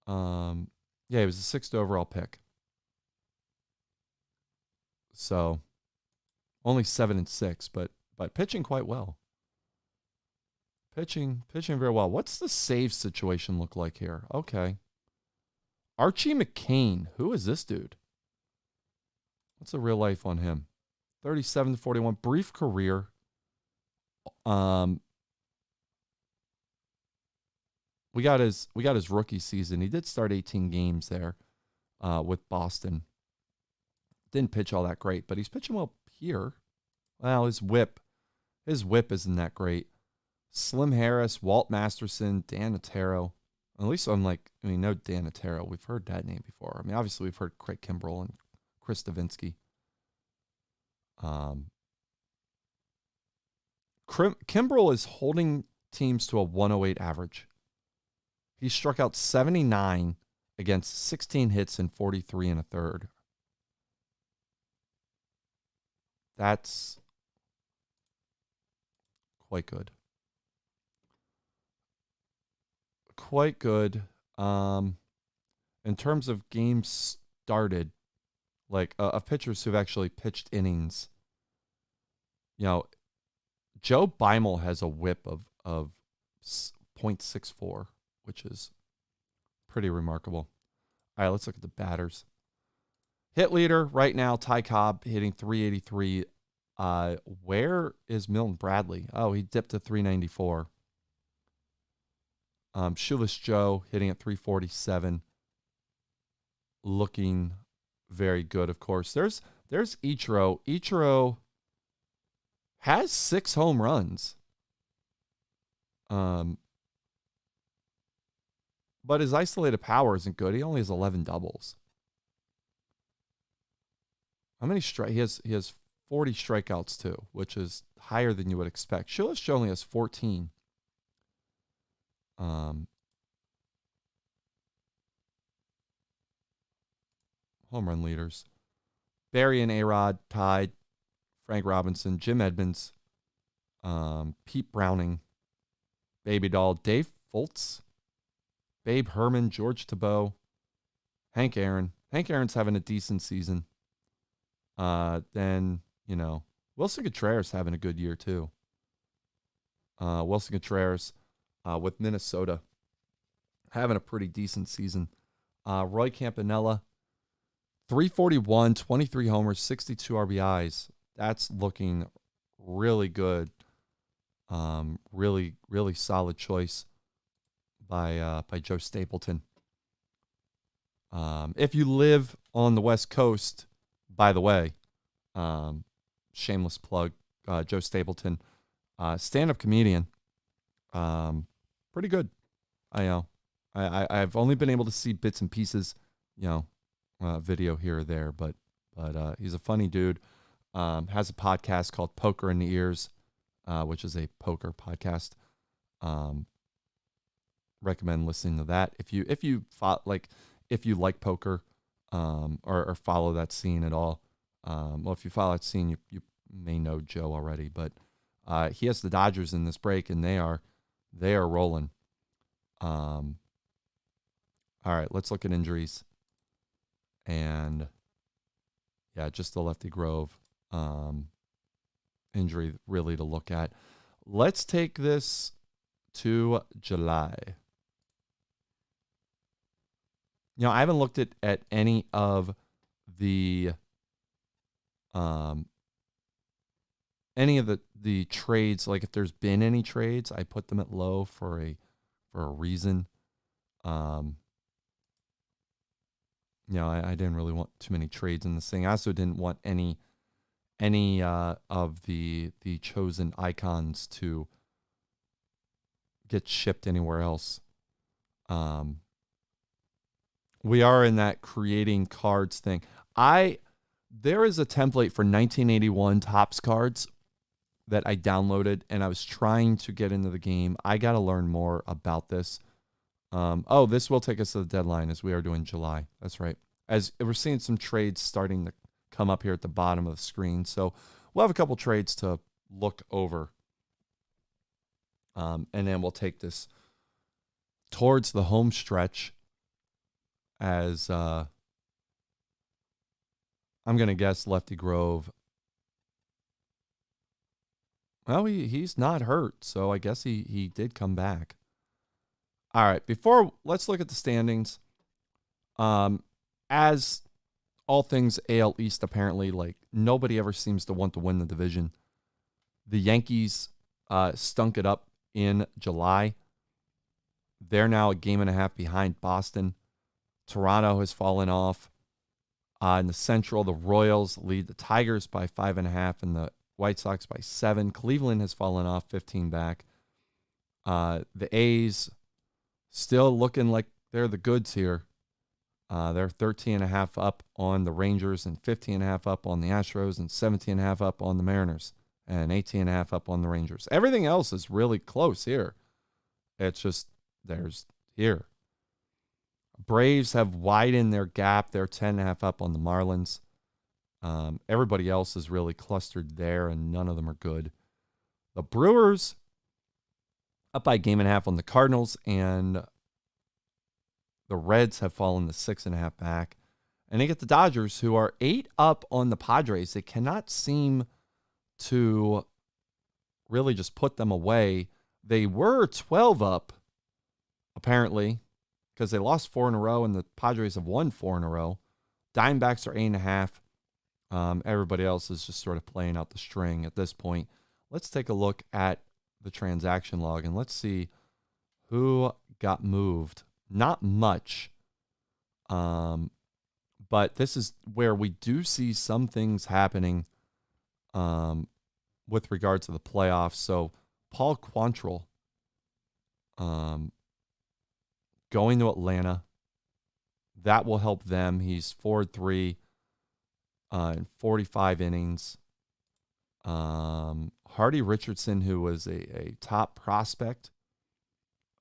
Yeah, he was a 6th overall pick. So only 7-6, but pitching quite well. Pitching very well. What's the save situation look like here? Okay. Archie McCain. Who is this dude? What's the real life on him? 37-41. Brief career. We got his rookie season. He did start 18 games there with Boston. Didn't pitch all that great, but he's pitching well here. Well, his whip isn't that great. Slim Harris, Walt Masterson, Dan Otero. At least no Dan Otero. We've heard that name before. I mean, obviously we've heard Craig Kimbrell and Chris Davinsky. Kimbrell is holding teams to a 108 average. He struck out 79 against 16 hits and 43 1/3. That's quite good. Quite good. In terms of games started, like of pitchers who've actually pitched innings, Joe Beimel has a whip of 0.64, which is pretty remarkable. All right, let's look at the batters. Hit leader right now, Ty Cobb hitting 383. Where is Milton Bradley? Oh, he dipped to 394. Shoeless Joe hitting at 347. Looking very good, of course. There's Ichiro. Ichiro has 6 home runs. But his isolated power isn't good. He only has 11 doubles. How many he has 40 strikeouts too, which is higher than you would expect. Shoeless Joe only has 14. Home run leaders. Barry and A-Rod tied. Frank Robinson, Jim Edmonds, Pete Browning, Baby Doll, Dave Fultz, Babe Herman, George Tebow, Hank Aaron, Hank Aaron's having a decent season. Then, Wilson Contreras having a good year too. Wilson Contreras with Minnesota having a pretty decent season. Roy Campanella, 341, 23 homers, 62 RBIs. That's looking really good. Really, really solid choice by Joe Stapleton. If you live on the West Coast, by the way, shameless plug, Joe Stapleton, stand-up comedian, pretty good. I know. I've only been able to see bits and pieces, video here or there, but he's a funny dude. Has a podcast called Poker in the Ears, which is a poker podcast. Recommend listening to that if you like poker, or follow that scene at all. Well, if you follow that scene, you may know Joe already, but he has the Dodgers in this break, and they are rolling. All right, let's look at injuries. And yeah, just the Lefty Grove injury really to look at. Let's take this to July. I haven't looked at any of the trades. Like, if there's been any trades, I put them at low for a reason. I didn't really want too many trades in this thing. I also didn't want any of the chosen icons to get shipped anywhere else. We are in that creating cards thing. There is a template for 1981 Topps cards that I downloaded, and I was trying to get into the game. I got to learn more about this. This will take us to the deadline, as we are doing July. That's right. As we're seeing some trades starting to come up here at the bottom of the screen. So we'll have a couple trades to look over. And then we'll take this towards the home stretch, as I'm going to guess Lefty Grove. Well, he's not hurt, so I guess he did come back. All right, let's look at the standings. As all things AL East, apparently, like, nobody ever seems to want to win the division. The Yankees stunk it up in July. They're now a game and a half behind Boston. Toronto has fallen off. In the Central, the Royals lead the Tigers by 5.5 and the White Sox by 7. Cleveland has fallen off 15 back. The A's still looking like they're the goods here. They're 13.5 up on the Rangers and 15.5 up on the Astros and 17.5 up on the Mariners and 18.5 up on the Rangers. Everything else is really close here. It's just there's here. Braves have widened their gap. They're 10.5 up on the Marlins. Everybody else is really clustered there, and none of them are good. The Brewers up by 1.5 on the Cardinals, and the Reds have fallen to 6.5 back. And they get the Dodgers, who are 8 up on the Padres. They cannot seem to really just put them away. They were 12 up, apparently, because they lost 4 in a row, and the Padres have won 4 in a row. Diamondbacks are 8.5. Everybody else is just sort of playing out the string at this point. Let's take a look at the transaction log, and let's see who got moved. Not much, but this is where we do see some things happening with regard to the playoffs. So Paul Quantrill going to Atlanta. That will help them. He's 4-3 in 45 innings. Hardy Richardson, who was a top prospect,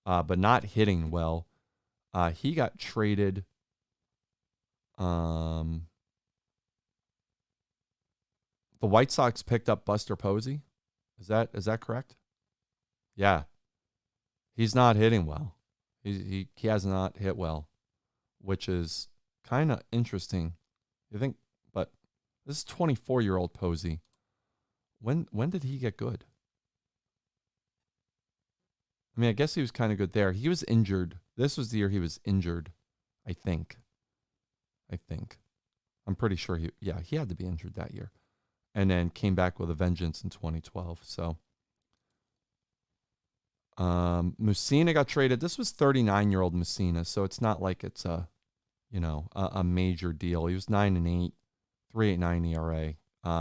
but not hitting well. He got traded. The White Sox picked up Buster Posey. Is that correct? Yeah. He's not hitting well. He has not hit well, which is Kind of interesting. You think, but this is 24-year-old Posey. When did he get good? I mean, I guess he was kind of good there. He was injured. This was the year he was injured, I think. I'm pretty sure he had to be injured that year. And then came back with a vengeance in 2012. So Mussina got traded. This was 39-year-old Mussina, so it's not like it's a major deal. He was 9-8, 3.89 ERA.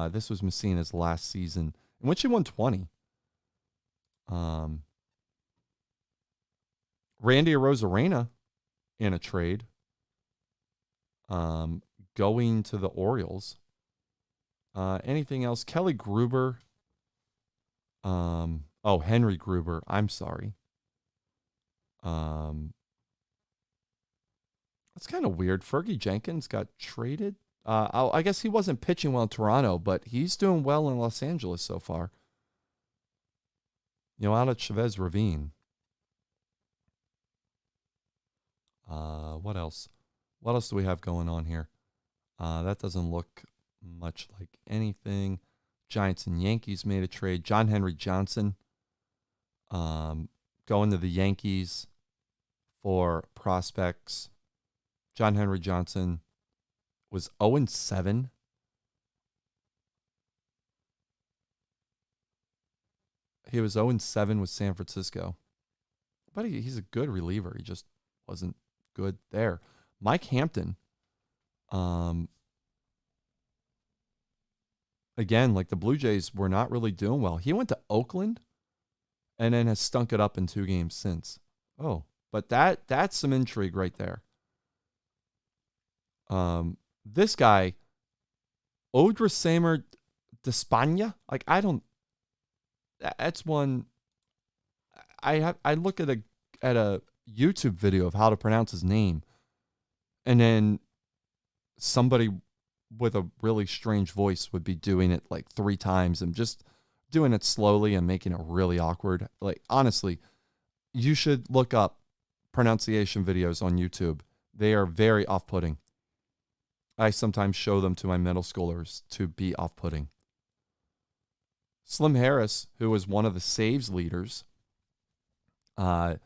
This was Mussina's last season, in which he won 20. Randy Arozarena in a trade. Going to the Orioles. Anything else? Kelly Gruber. Henry Gruber. I'm sorry. That's kind of weird. Fergie Jenkins got traded. I guess he wasn't pitching well in Toronto, but he's doing well in Los Angeles so far. Out at Chavez Ravine. What else? What else do we have going on here? That doesn't look much like anything. Giants and Yankees made a trade. John Henry Johnson going to the Yankees for prospects. John Henry Johnson was 0-7. He was 0-7 with San Francisco. But he's a good reliever. He just wasn't good there. Mike Hampton. Again, like the Blue Jays were not really doing well. He went to Oakland and then has stunk it up in 2 games since. Oh, but that's some intrigue right there. This guy, Odrasamer Despaigne, like that's one. I look at a YouTube video of how to pronounce his name, and then somebody with a really strange voice would be doing it like 3 times and just doing it slowly and making it really awkward. Like, honestly, you should look up pronunciation videos on YouTube. They are very off-putting. I sometimes show them to my middle schoolers to be off-putting. Slim Harris, who was one of the saves leaders, going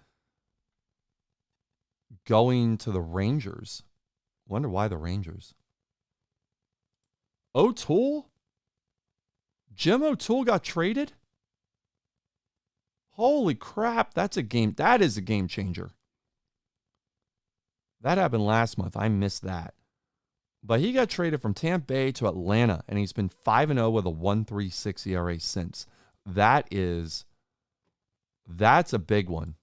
to the Rangers. Wonder why the Rangers. O'Toole? Jim O'Toole got traded? Holy crap, that is a game changer. That happened last month. I missed that. But he got traded from Tampa Bay to Atlanta, and he's been 5-0 with a 1.36 ERA since. That's a big one.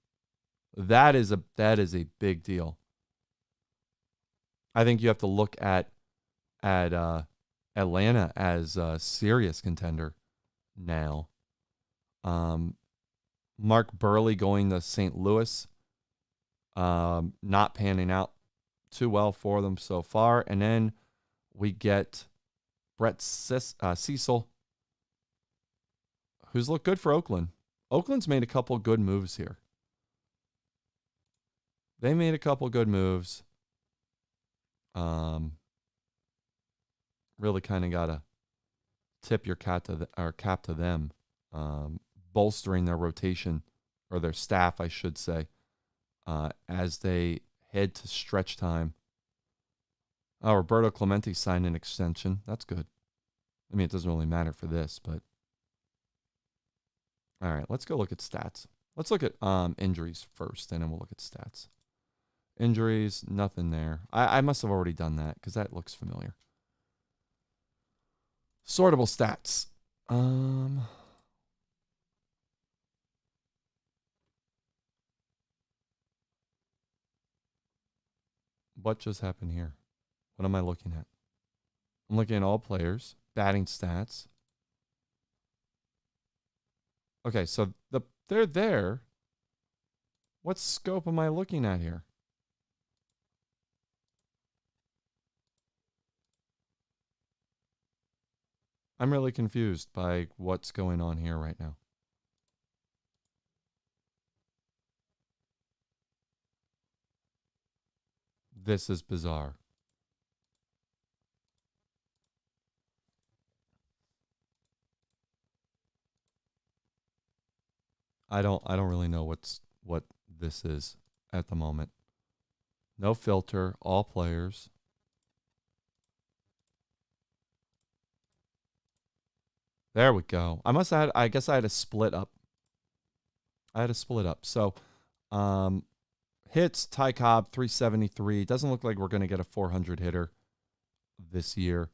That is a big deal. I think you have to look at Atlanta as a serious contender now. Mark Burley going to St. Louis, not panning out too well for them so far. And then we get Brett Cecil, who's looked good for Oakland. Oakland's made a couple good moves here. They made a couple good moves. Really kind of got to tip your cap to them, bolstering their rotation, or their staff, I should say, as they head to stretch time. Roberto Clemente signed an extension. That's good. I mean, it doesn't really matter for this, but all right, let's go look at stats. Let's look at injuries first, and then we'll look at stats. Injuries, nothing there. I must have already done that because that looks familiar. Sortable stats. What just happened here? What am I looking at? I'm looking at all players, batting stats. Okay, so they're there. What scope am I looking at here? I'm really confused by what's going on here right now. This is bizarre. I don't really know what this is at the moment. No filter, all players. There we go. I guess I had to split up. So, hits, Ty Cobb, 373. Doesn't look like we're going to get a 400 hitter this year.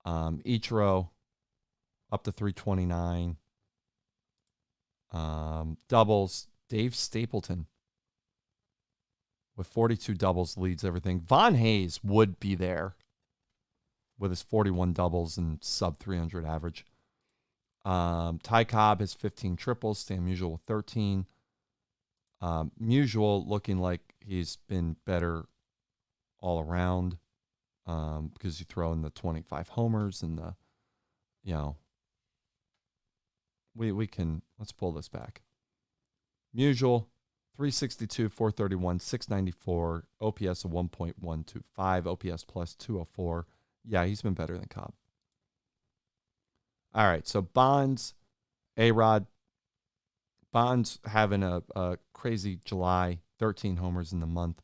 Ichiro, up to 329. Doubles, Dave Stapleton with 42 doubles leads everything. Von Hayes would be there with his 41 doubles and sub 300 average. Ty Cobb has 15 triples. Stan Musial with 13. Musial looking like he's been better all around because you throw in the 25 homers and the, we can, let's pull this back. Musial, 362, 431, 694, OPS of 1.125, OPS plus 204. Yeah, he's been better than Cobb. All right, so Bonds, A-Rod. Bonds having a crazy July, 13 homers in the month.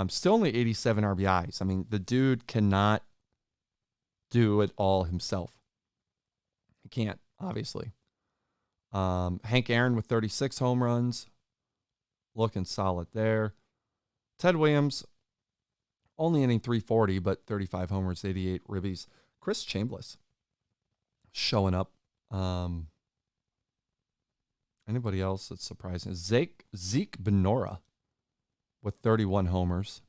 Still only 87 RBIs. I mean, the dude cannot do it all himself. He can't, obviously. Hank Aaron with 36 home runs. Looking solid there. Ted Williams, only hitting 340, but 35 homers, 88 ribbies. Chris Chambliss showing up. Anybody else that's surprising? Zeke Benora with 31 homers.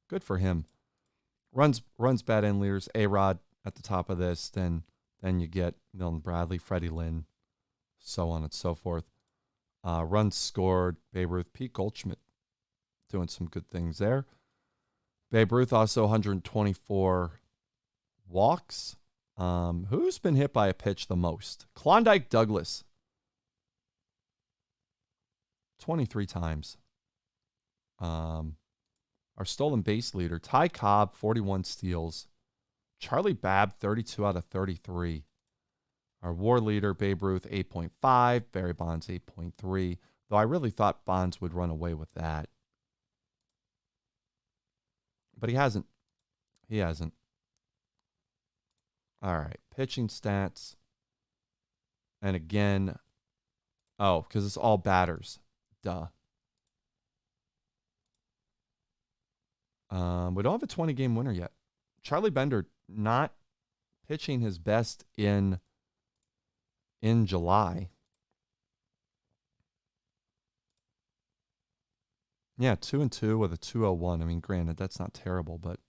Good for him. Runs bat end leaders. A-Rod at the top of this. Then you get Milton Bradley, Freddie Lynn, so on and so forth. Runs scored. Babe Ruth, Pete Goldschmidt doing some good things there. Babe Ruth also 124 walks. Who's been hit by a pitch the most? Klondike Douglas. 23 times. Our stolen base leader, Ty Cobb, 41 steals. Charlie Babb, 32 out of 33. Our WAR leader, Babe Ruth, 8.5. Barry Bonds, 8.3. Though I really thought Bonds would run away with that. But he hasn't. All right. Pitching stats. And again, because it's all batters. Duh. We don't have a 20-game winner yet. Charlie Bender not pitching his best in July. Yeah, 2-2 with a 2.01. I mean, granted, that's not terrible, but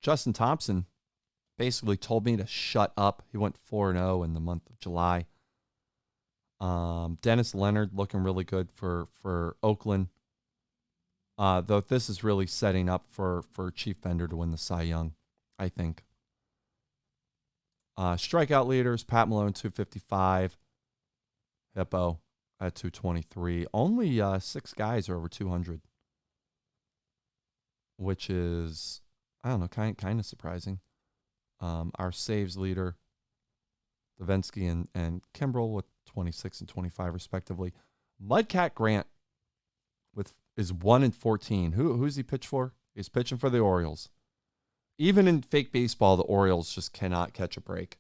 Justin Thompson basically told me to shut up. He went 4-0 in the month of July. Dennis Leonard looking really good for Oakland. Though this is really setting up for Chief Bender to win the Cy Young, I think. Strikeout leaders, Pat Malone, 255. Hippo at 223. Only 6 guys are over 200. Which is, I don't know, kind of surprising. Our saves leader, Davinsky and Kimbrel with 26 and 25 respectively. Mudcat Grant is 1-14. Who's he pitch for? He's pitching for the Orioles. Even in fake baseball, the Orioles just cannot catch a break.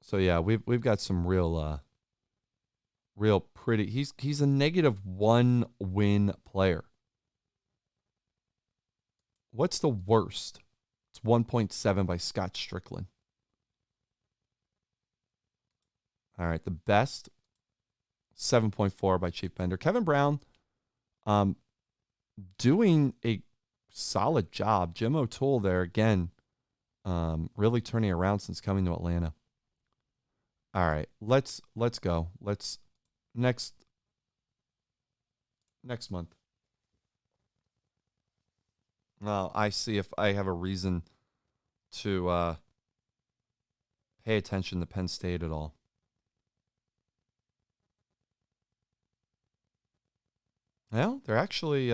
So yeah, we've got some real pretty. He's a -1 win player. What's the worst? It's 1.7 by Scott Strickland. All right, the best, 7.4 by Chief Bender. Kevin Brown, doing a solid job. Jim O'Toole there again, really turning around since coming to Atlanta. All right, let's go. Let's next month. Well, I see if I have a reason to pay attention to Penn State at all. Well, they're actually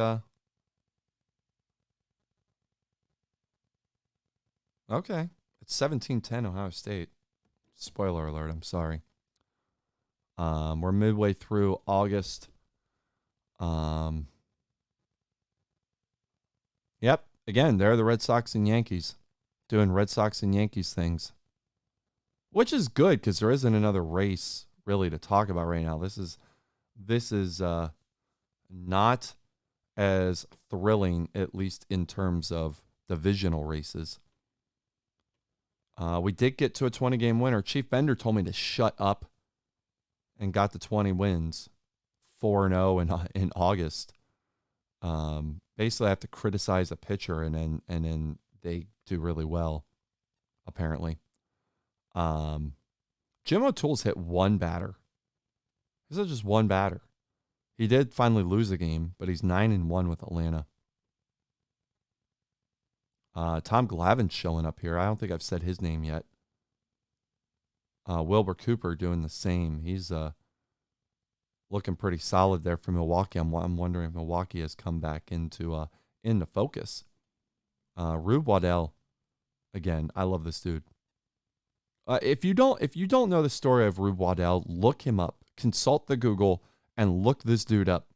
Okay. It's 17-10 Ohio State. Spoiler alert, I'm sorry. We're midway through August. Yep. Again, they're the Red Sox and Yankees doing Red Sox and Yankees things, which is good because there isn't another race really to talk about right now. This is not as thrilling, at least in terms of divisional races. We did get to a 20-game winner. Chief Bender told me to shut up and got the 20 wins, 4-0 in August. Basically, I have to criticize a pitcher, and then they do really well, apparently. Jim O'Toole's hit one batter. This is just one batter. He did finally lose a game, but he's 9-1 with Atlanta. Tom Glavine's showing up here. I don't think I've said his name yet. Wilbur Cooper doing the same. He's looking pretty solid there for Milwaukee. I'm wondering if Milwaukee has come back into focus. Rube Waddell, again, I love this dude. If you don't know the story of Rube Waddell, look him up. Consult the Google and look this dude up,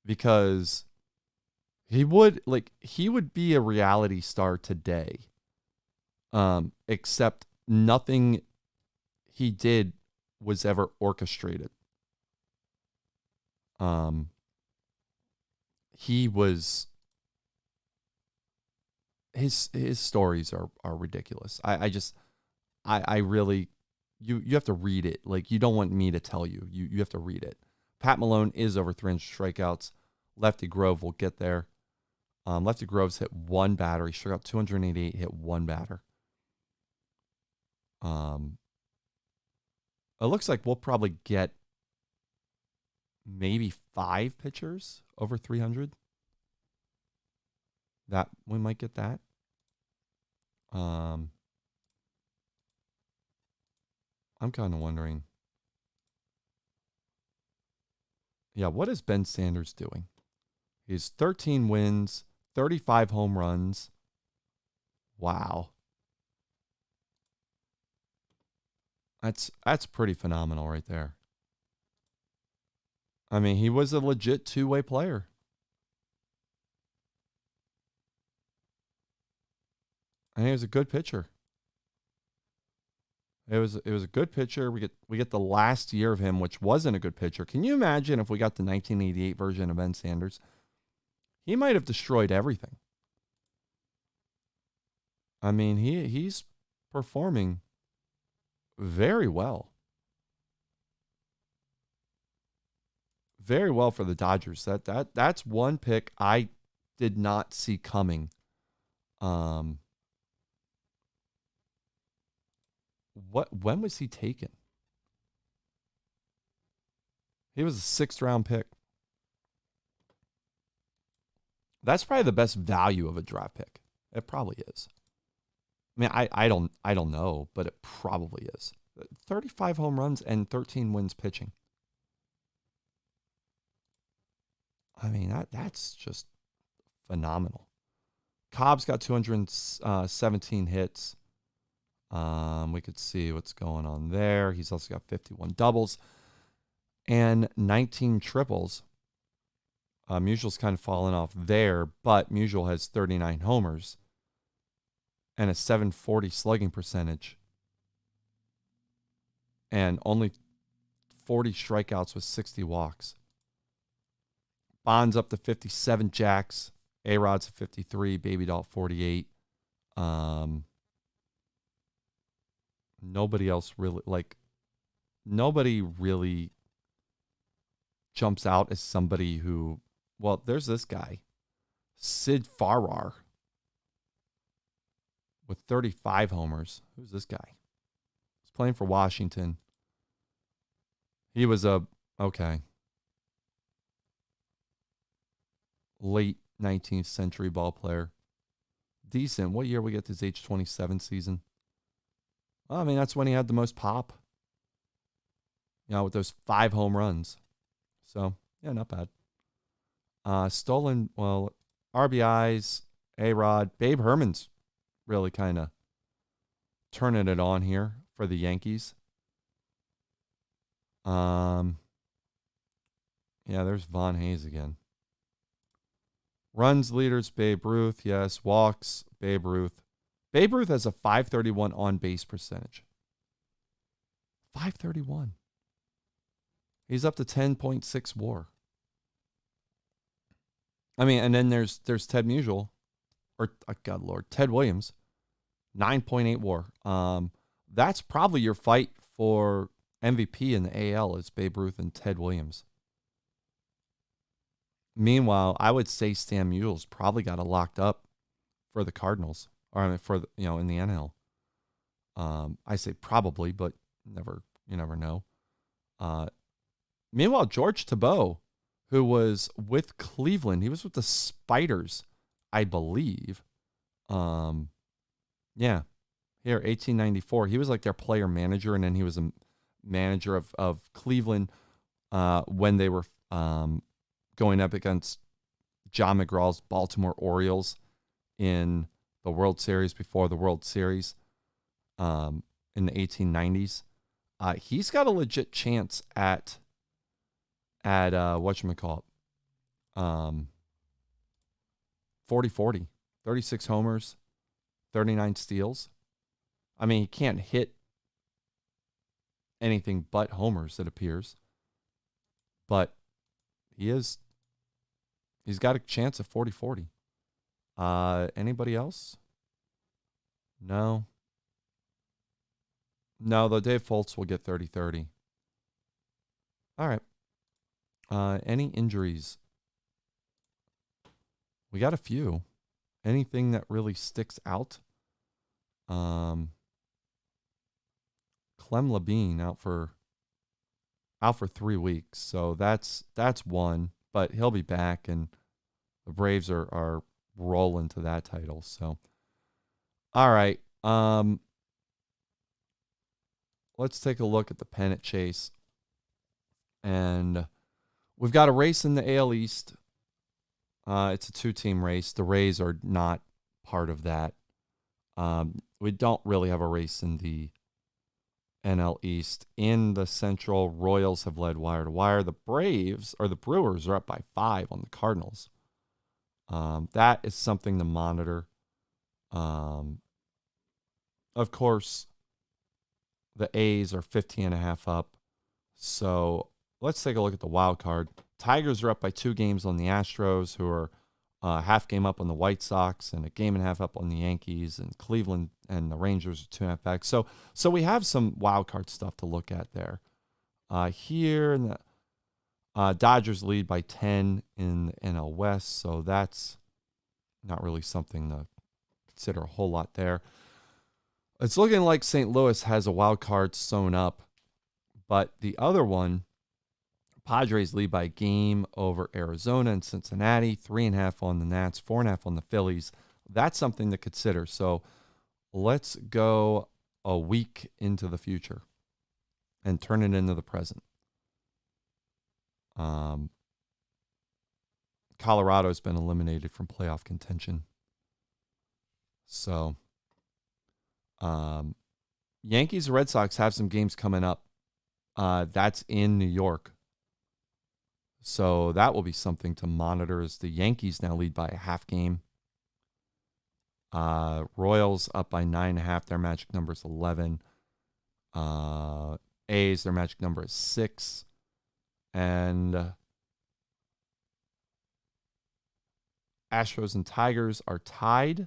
because he would be a reality star today. Except nothing he did was ever orchestrated. He was his stories are ridiculous. I really you have to read it. Like, you don't want me to tell you. You have to read it. Pat Malone is over 300 strikeouts. Lefty Grove will get there. Lefty Grove's hit one batter. He struck out 288, hit one batter. It looks like we'll probably get maybe 5 pitchers over 300. That we might get that. I'm kind of wondering. Yeah, what is Ben Sanders doing? He's 13 wins, 35 home runs. Wow. That's pretty phenomenal right there. I mean, he was a legit two-way player. And he was a good pitcher. It was a good pitcher. We get the last year of him, which wasn't a good pitcher. Can you imagine if we got the 1988 version of Ben Sanders? He might have destroyed everything. I mean, he's performing very well. Very well for the Dodgers. That's one pick I did not see coming. When was he taken? He was a 6th round pick. That's probably the best value of a draft pick. It probably is. I mean, I don't know, but it probably is. 35 home runs and 13 wins pitching. I mean, that's just phenomenal. Cobb's got 217 hits. We could see what's going on there. He's also got 51 doubles and 19 triples. Musial's kind of fallen off there, but Musial has 39 homers and a 740 slugging percentage and only 40 strikeouts with 60 walks. Bond's up to 57 jacks. A-Rod's 53, Baby Doll 48. Nobody else really jumps out as somebody who, well, there's this guy, Sid Farrar, with 35 homers. Who's this guy? He's playing for Washington. He was late 19th century ball player. Decent. What year we get his age 27 season? I mean, that's when he had the most pop. With those 5 home runs. So, yeah, not bad. RBIs, A-Rod. Babe Herman's really kind of turning it on here for the Yankees. Yeah, there's Von Hayes again. Runs leaders, Babe Ruth. Yes. Walks, Babe Ruth. Babe Ruth has a .531 on-base percentage. 531. He's up to 10.6 WAR. I mean, and then there's Ted Musial, or God Lord, Ted Williams, 9.8 WAR. That's probably your fight for MVP in the AL is Babe Ruth and Ted Williams. Meanwhile, I would say Stan Musial's probably got it locked up for the Cardinals, or I mean for the, in the NL. I say probably, but you never know. Meanwhile, George Tebow, who was with Cleveland, he was with the Spiders, I believe. Yeah, here 1894. He was like their player manager, and then he was a manager of Cleveland when they were going up against John McGraw's Baltimore Orioles in the World Series before the World Series in the 1890s. He's got a legit chance at whatchamacallit, 40-40, 36 homers, 39 steals. I mean, he can't hit anything but homers, it appears. But he's got a chance of 40-40. Anybody else? No. No, though Dave Foltz will get 30-30. All right. Any injuries? We got a few. Anything that really sticks out? Clem Labine out for 3 weeks. So that's one, but he'll be back, and the Braves are rolling to that title. So, all right. Let's take a look at the pennant chase. And we've got a race in the AL East. It's a 2-team race. The Rays are not part of that. We don't really have a race in the NL East. In the Central, Royals have led wire to wire. The Brewers are up by 5 on the Cardinals. That is something to monitor. Of course, the A's are 15.5 up. So let's take a look at the wild card. Tigers are up by 2 games on the Astros, who are half game up on the White Sox and a game and a half up on the Yankees, and Cleveland and the Rangers are 2.5 back. So we have some wild card stuff to look at there. Here in the Dodgers lead by 10 in the NL West, so that's not really something to consider a whole lot there. It's looking like St. Louis has a wild card sewn up, but the other one, Padres lead by a game over Arizona and Cincinnati, 3.5 on the Nats, 4.5 on the Phillies. That's something to consider. So let's go a week into the future and turn it into the present. Colorado's been eliminated from playoff contention. So Yankees and Red Sox have some games coming up. That's in New York. So that will be something to monitor as the Yankees now lead by a half game. Royals up by 9.5. Their magic number is 11. A's, their magic number is 6. And Astros and Tigers are tied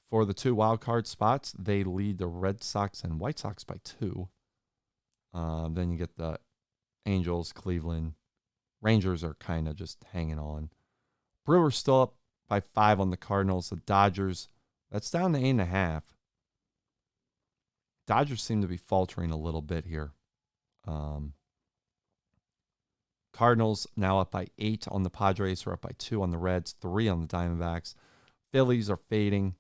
for the 2 wild card spots. They lead the Red Sox and White Sox by 2. Then you get the Angels, Cleveland. Rangers are kind of just hanging on. Brewers still up by 5 on the Cardinals. The Dodgers, that's down to 8.5. Dodgers seem to be faltering a little bit here. Cardinals now up by 8 on the Padres, are up by 2 on the Reds, 3 on the Diamondbacks. Phillies are fading.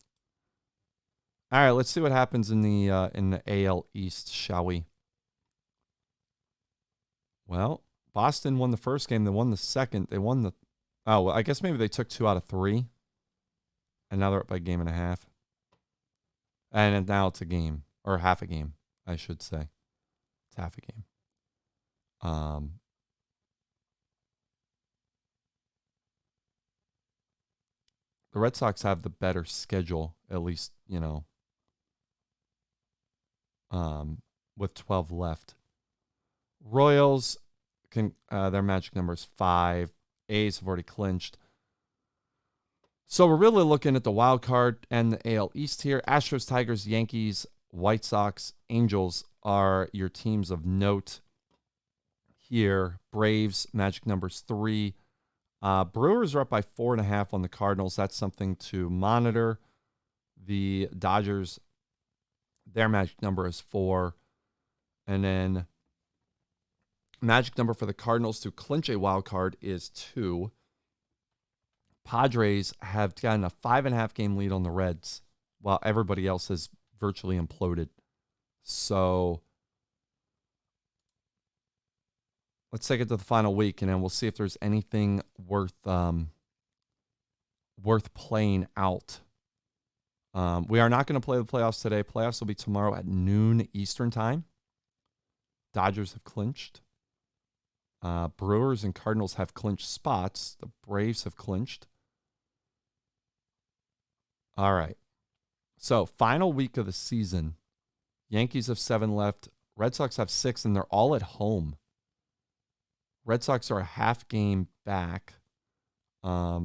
All right, let's see what happens in the AL East, shall we? Well, Boston won the first game. They won the second. They won the... Oh, well, I guess maybe they took 2 out of 3. And now they're up by a game and a half. And now it's a game, or half a game, I should say. It's half a game. The Red Sox have the better schedule, at least, with 12 left. Royals, their magic number is 5. A's have already clinched. So we're really looking at the wild card and the AL East here. Astros, Tigers, Yankees, White Sox, Angels are your teams of note here. Braves, magic numbers 3. Brewers are up by 4.5 on the Cardinals. That's something to monitor. The Dodgers, their magic number is 4. And then magic number for the Cardinals to clinch a wild card is 2. Padres have gotten a 5.5 game lead on the Reds, while everybody else has virtually imploded. So let's take it to the final week, and then we'll see if there's anything worth playing out. We are not going to play the playoffs today. Playoffs will be tomorrow at noon Eastern time. Dodgers have clinched. Brewers and Cardinals have clinched spots. The Braves have clinched. All right. So, final week of the season. Yankees have 7 left. Red Sox have 6, and they're all at home. Red Sox are a half game back.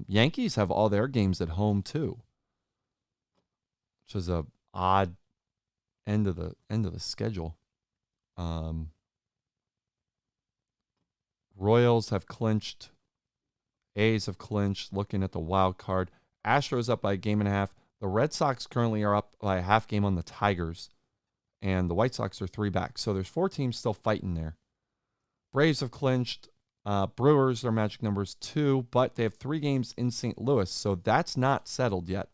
Yankees have all their games at home too, which is a odd end of the schedule. Royals have clinched. A's have clinched. Looking at the wild card, Astros up by 1.5 games. The Red Sox currently are up by a half game on the Tigers, and the White Sox are 3 back. So there's 4 teams still fighting there. Braves have clinched. Brewers, their magic number is 2, but they have 3 games in St. Louis, so that's not settled yet.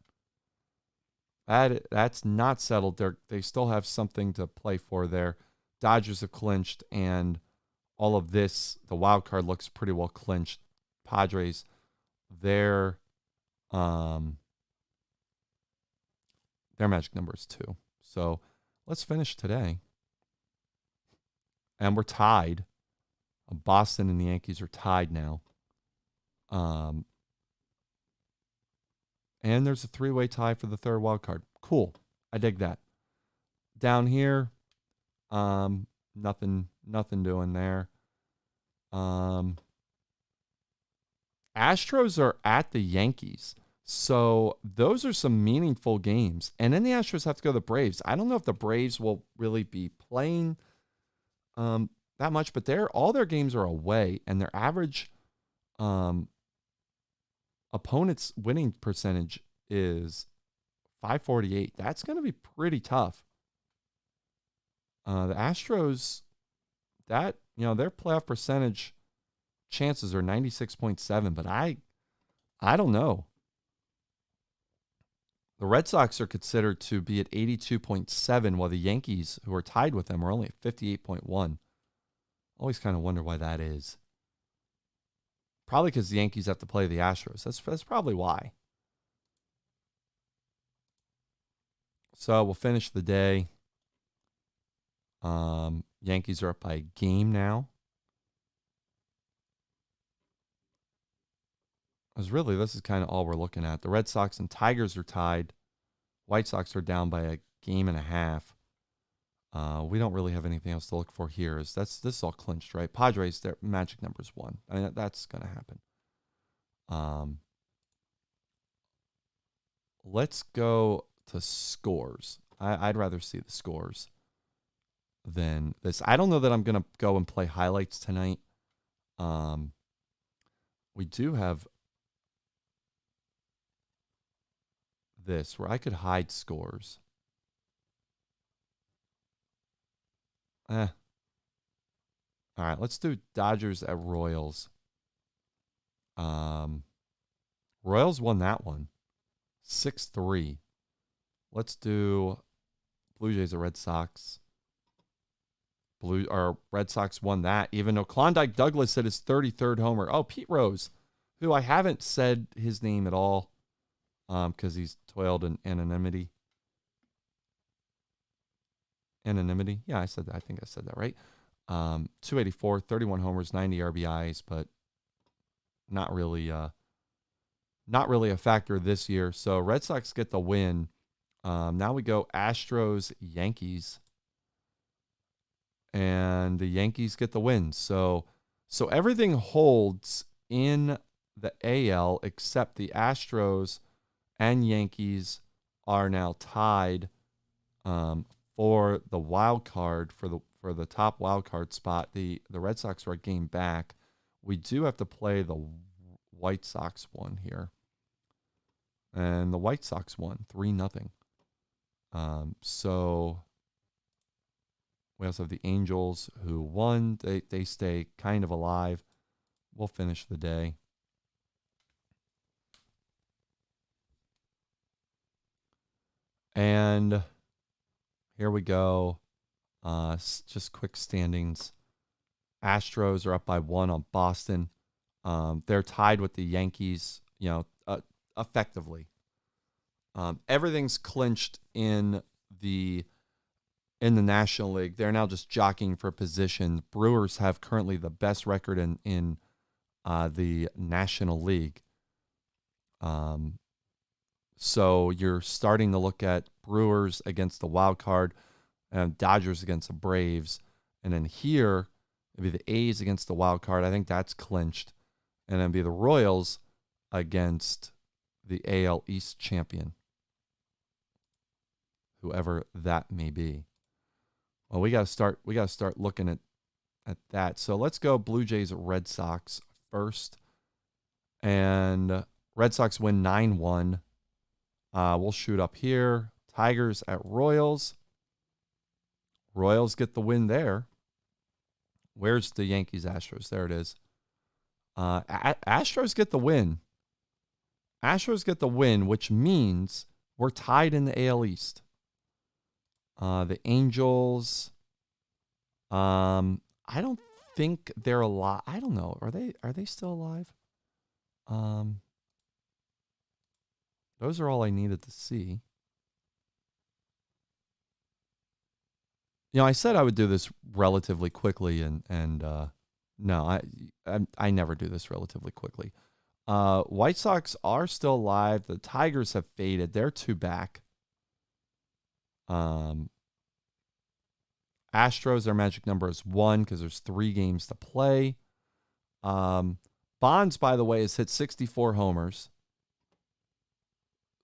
That's not settled. They still have something to play for there. Dodgers have clinched, and all of this, the wild card looks pretty well clinched. Padres, their magic number is 2. So let's finish today. And we're tied. Boston and the Yankees are tied now. And there's a 3-way tie for the 3rd wild card. Cool. I dig that. Down here, nothing doing there. Astros are at the Yankees. So those are some meaningful games. And then the Astros have to go to the Braves. I don't know if the Braves will really be playing that much, but all their games are away, and their average opponent's winning percentage is .548. That's going to be pretty tough. The Astros, their playoff percentage chances are 96.7, but I don't know. The Red Sox are considered to be at 82.7, while the Yankees, who are tied with them, are only at 58.1. Always kind of wonder why that is. Probably because the Yankees have to play the Astros. That's probably why. So we'll finish the day. Yankees are up by a game now. This is kind of all we're looking at. The Red Sox and Tigers are tied. White Sox are down by a 1.5 games. We don't really have anything else to look for here. This is all clinched, right? Padres, their magic number is 1. I mean, that's going to happen. Let's go to scores. I'd rather see the scores than this. I don't know that I'm going to go and play highlights tonight. We do have this where I could hide scores. All right, let's do Dodgers at Royals. Royals won that one 6-3. Let's do Blue Jays at Red Sox. Red Sox won that, even though Klondike Douglas hit his 33rd homer. Oh, Pete Rose, who I haven't said his name at all because he's toiled in anonymity. anonymity. Yeah, I said that. I think I said that right. 284, 31 homers, 90 RBIs, but not really a factor this year. So Red Sox get the win. Now we go Astros, Yankees, and the Yankees get the win. So everything holds in the AL except the Astros and Yankees are now tied for the wild card, for the top wild card spot. The Red Sox are a game back. We do have to play the White Sox one here, and the White Sox won 3-0. So we also have the Angels who won. They stay kind of alive. We'll finish the day. And here we go. Just quick standings. Astros are up by 1 on Boston. They're tied with the Yankees, effectively. Everything's clinched in the National League. They're now just jockeying for position. Brewers have currently the best record in the National League. So you're starting to look at Brewers against the wild card and Dodgers against the Braves. And then here, maybe the A's against the wild card. I think that's clinched. And then be the Royals against the AL East champion, whoever that may be. Well, we got to start looking at that. So let's go Blue Jays, Red Sox first. And Red Sox win 9-1. We'll shoot up here. Tigers at Royals. Royals get the win there. Where's the Yankees, Astros? There it is. Astros get the win. Astros get the win, which means we're tied in the AL East. The Angels, I don't think they're alive. I don't know. Are they still alive? Those are all I needed to see. I said I would do this relatively quickly, and no, I never do this relatively quickly. White Sox are still alive. The Tigers have faded. They're 2 back. Astros, their magic number is 1 because there's 3 games to play. Bonds, by the way, has hit 64 homers.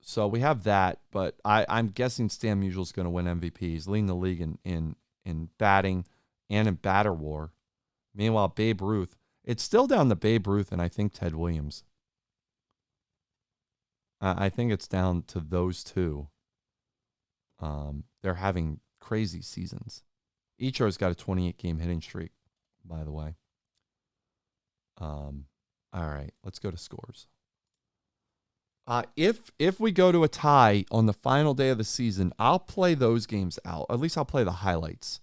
So we have that, but I'm guessing Stan Musial's going to win MVP. He's leading the league in batting and in batter war. Meanwhile, Babe Ruth, it's still down to Babe Ruth and I think Ted Williams. I think it's down to those two. They're having crazy seasons. Ichiro's got a 28-game hitting streak, by the way. All right, let's go to scores. If we go to a tie on the final day of the season, I'll play those games out. At least I'll play the highlights.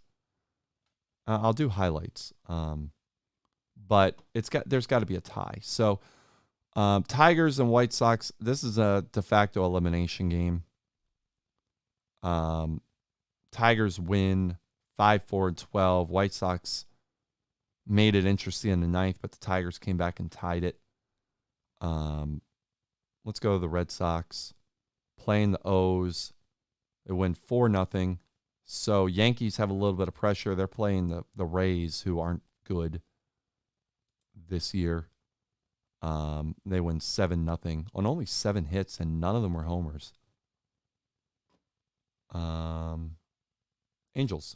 I'll do highlights. But there's got to be a tie. So Tigers and White Sox, this is a de facto elimination game. Tigers win 5-4-12. White Sox made it interesting in the 9th, but the Tigers came back and tied it. Let's go to the Red Sox. Playing the O's. They win 4-0. So Yankees have a little bit of pressure. They're playing the Rays, who aren't good this year. They win 7-0 on only 7 hits, and none of them were homers. Angels.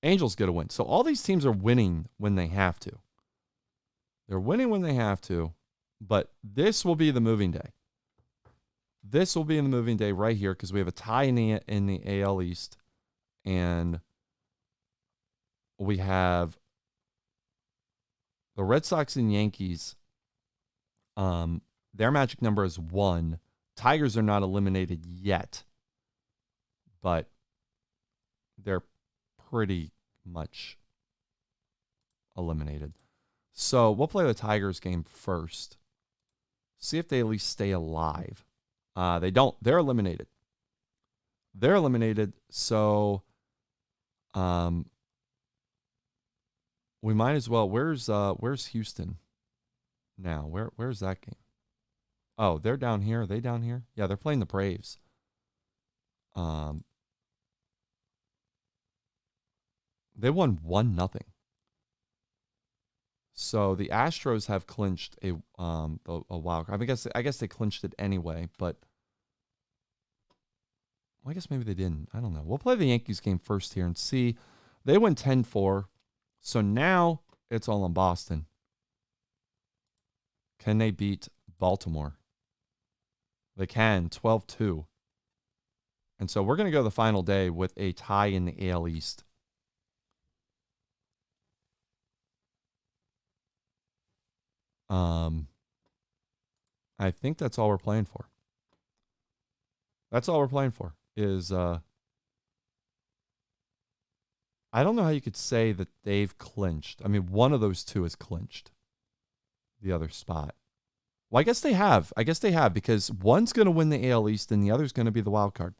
Angels get a win. So all these teams are winning when they have to. They're winning when they have to. But this will be the moving day. This will be in the moving day right here because we have a tie in the AL East. And we have the Red Sox and Yankees. Their magic number is 1. Tigers are not eliminated yet. But they're pretty much eliminated. So we'll play the Tigers game first. See if they at least stay alive. They don't. They're eliminated. So We might as well. Where's Houston now? Where's that game? Oh, they're down here. Are they down here? Yeah, they're playing the Braves. They won 1-0. So the Astros have clinched a wild card. I guess they clinched it anyway, but well, I guess maybe they didn't. I don't know. We'll play the Yankees game first here and see. They win 10-4. So now it's all on Boston. Can they beat Baltimore? They can, 12-2. And so we're going to go the final day with a tie in the AL East. I think that's all we're playing for. That's all we're playing for is I don't know how you could say that they've clinched. I mean, one of those two is clinched. The other spot. Well, I guess they have. Because one's going to win the AL East and the other's going to be the wild card.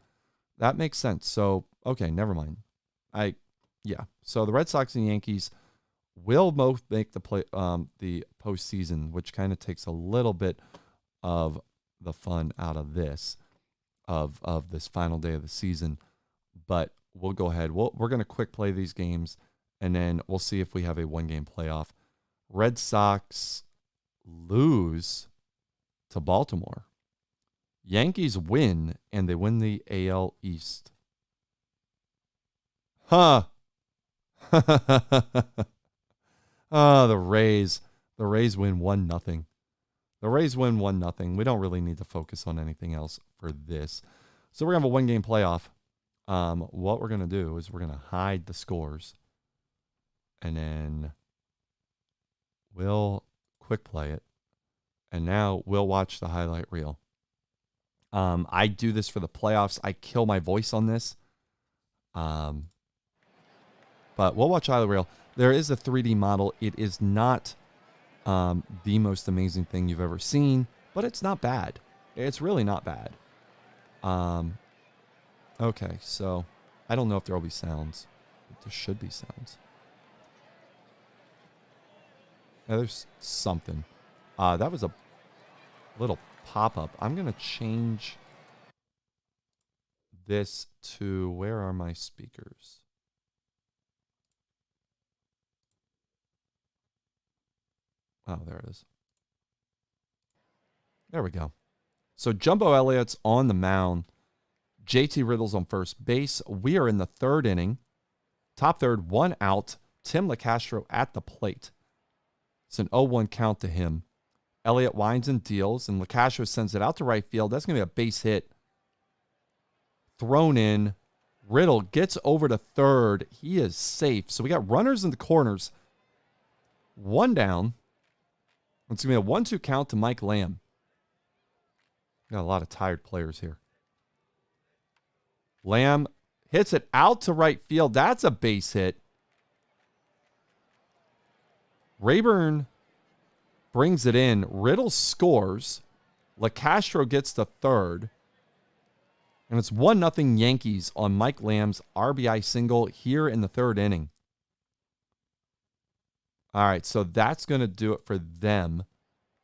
That makes sense. So, okay, never mind. So the Red Sox and Yankees will both make the postseason, which kind of takes a little bit of the fun out of this, of this final day of the season. But we'll go ahead. We're going to quick play these games, and then we'll see if we have a one-game playoff. Red Sox lose to Baltimore. Yankees win, and they win the AL East. Huh. Oh, the Rays. The Rays win 1-0. The Rays win 1-0. We don't really need to focus on anything else for this. So we're going to have a one-game playoff. What we're going to do is we're going to hide the scores. And then we'll quick play it. And now we'll watch the highlight reel. I do this for the playoffs. I kill my voice on this. But we'll watch highlight reel. There is a 3D model. It is not the most amazing thing you've ever seen, but it's not bad. It's really not bad. Okay, so I don't know if there will be sounds. But there should be sounds. Yeah, there's something. That was a little pop-up. I'm going to change this to, where are my speakers? Oh, there it is. There we go. So Jumbo Elliott's on the mound. JT Riddle's on first base. We are in the third inning. Top third, 1 out. Tim LeCastro at the plate. It's an 0-1 count to him. Elliott winds and deals, and LeCastro sends it out to right field. That's going to be a base hit. Thrown in. Riddle gets over to third. He is safe. So we got runners in the corners. 1 down. It's going to be a 1-2 count to Mike Lamb. Got a lot of tired players here. Lamb hits it out to right field. That's a base hit. Rayburn brings it in. Riddle scores. LeCastro gets the third. And it's 1-0 Yankees on Mike Lamb's RBI single here in the third inning. All right, so that's going to do it for them.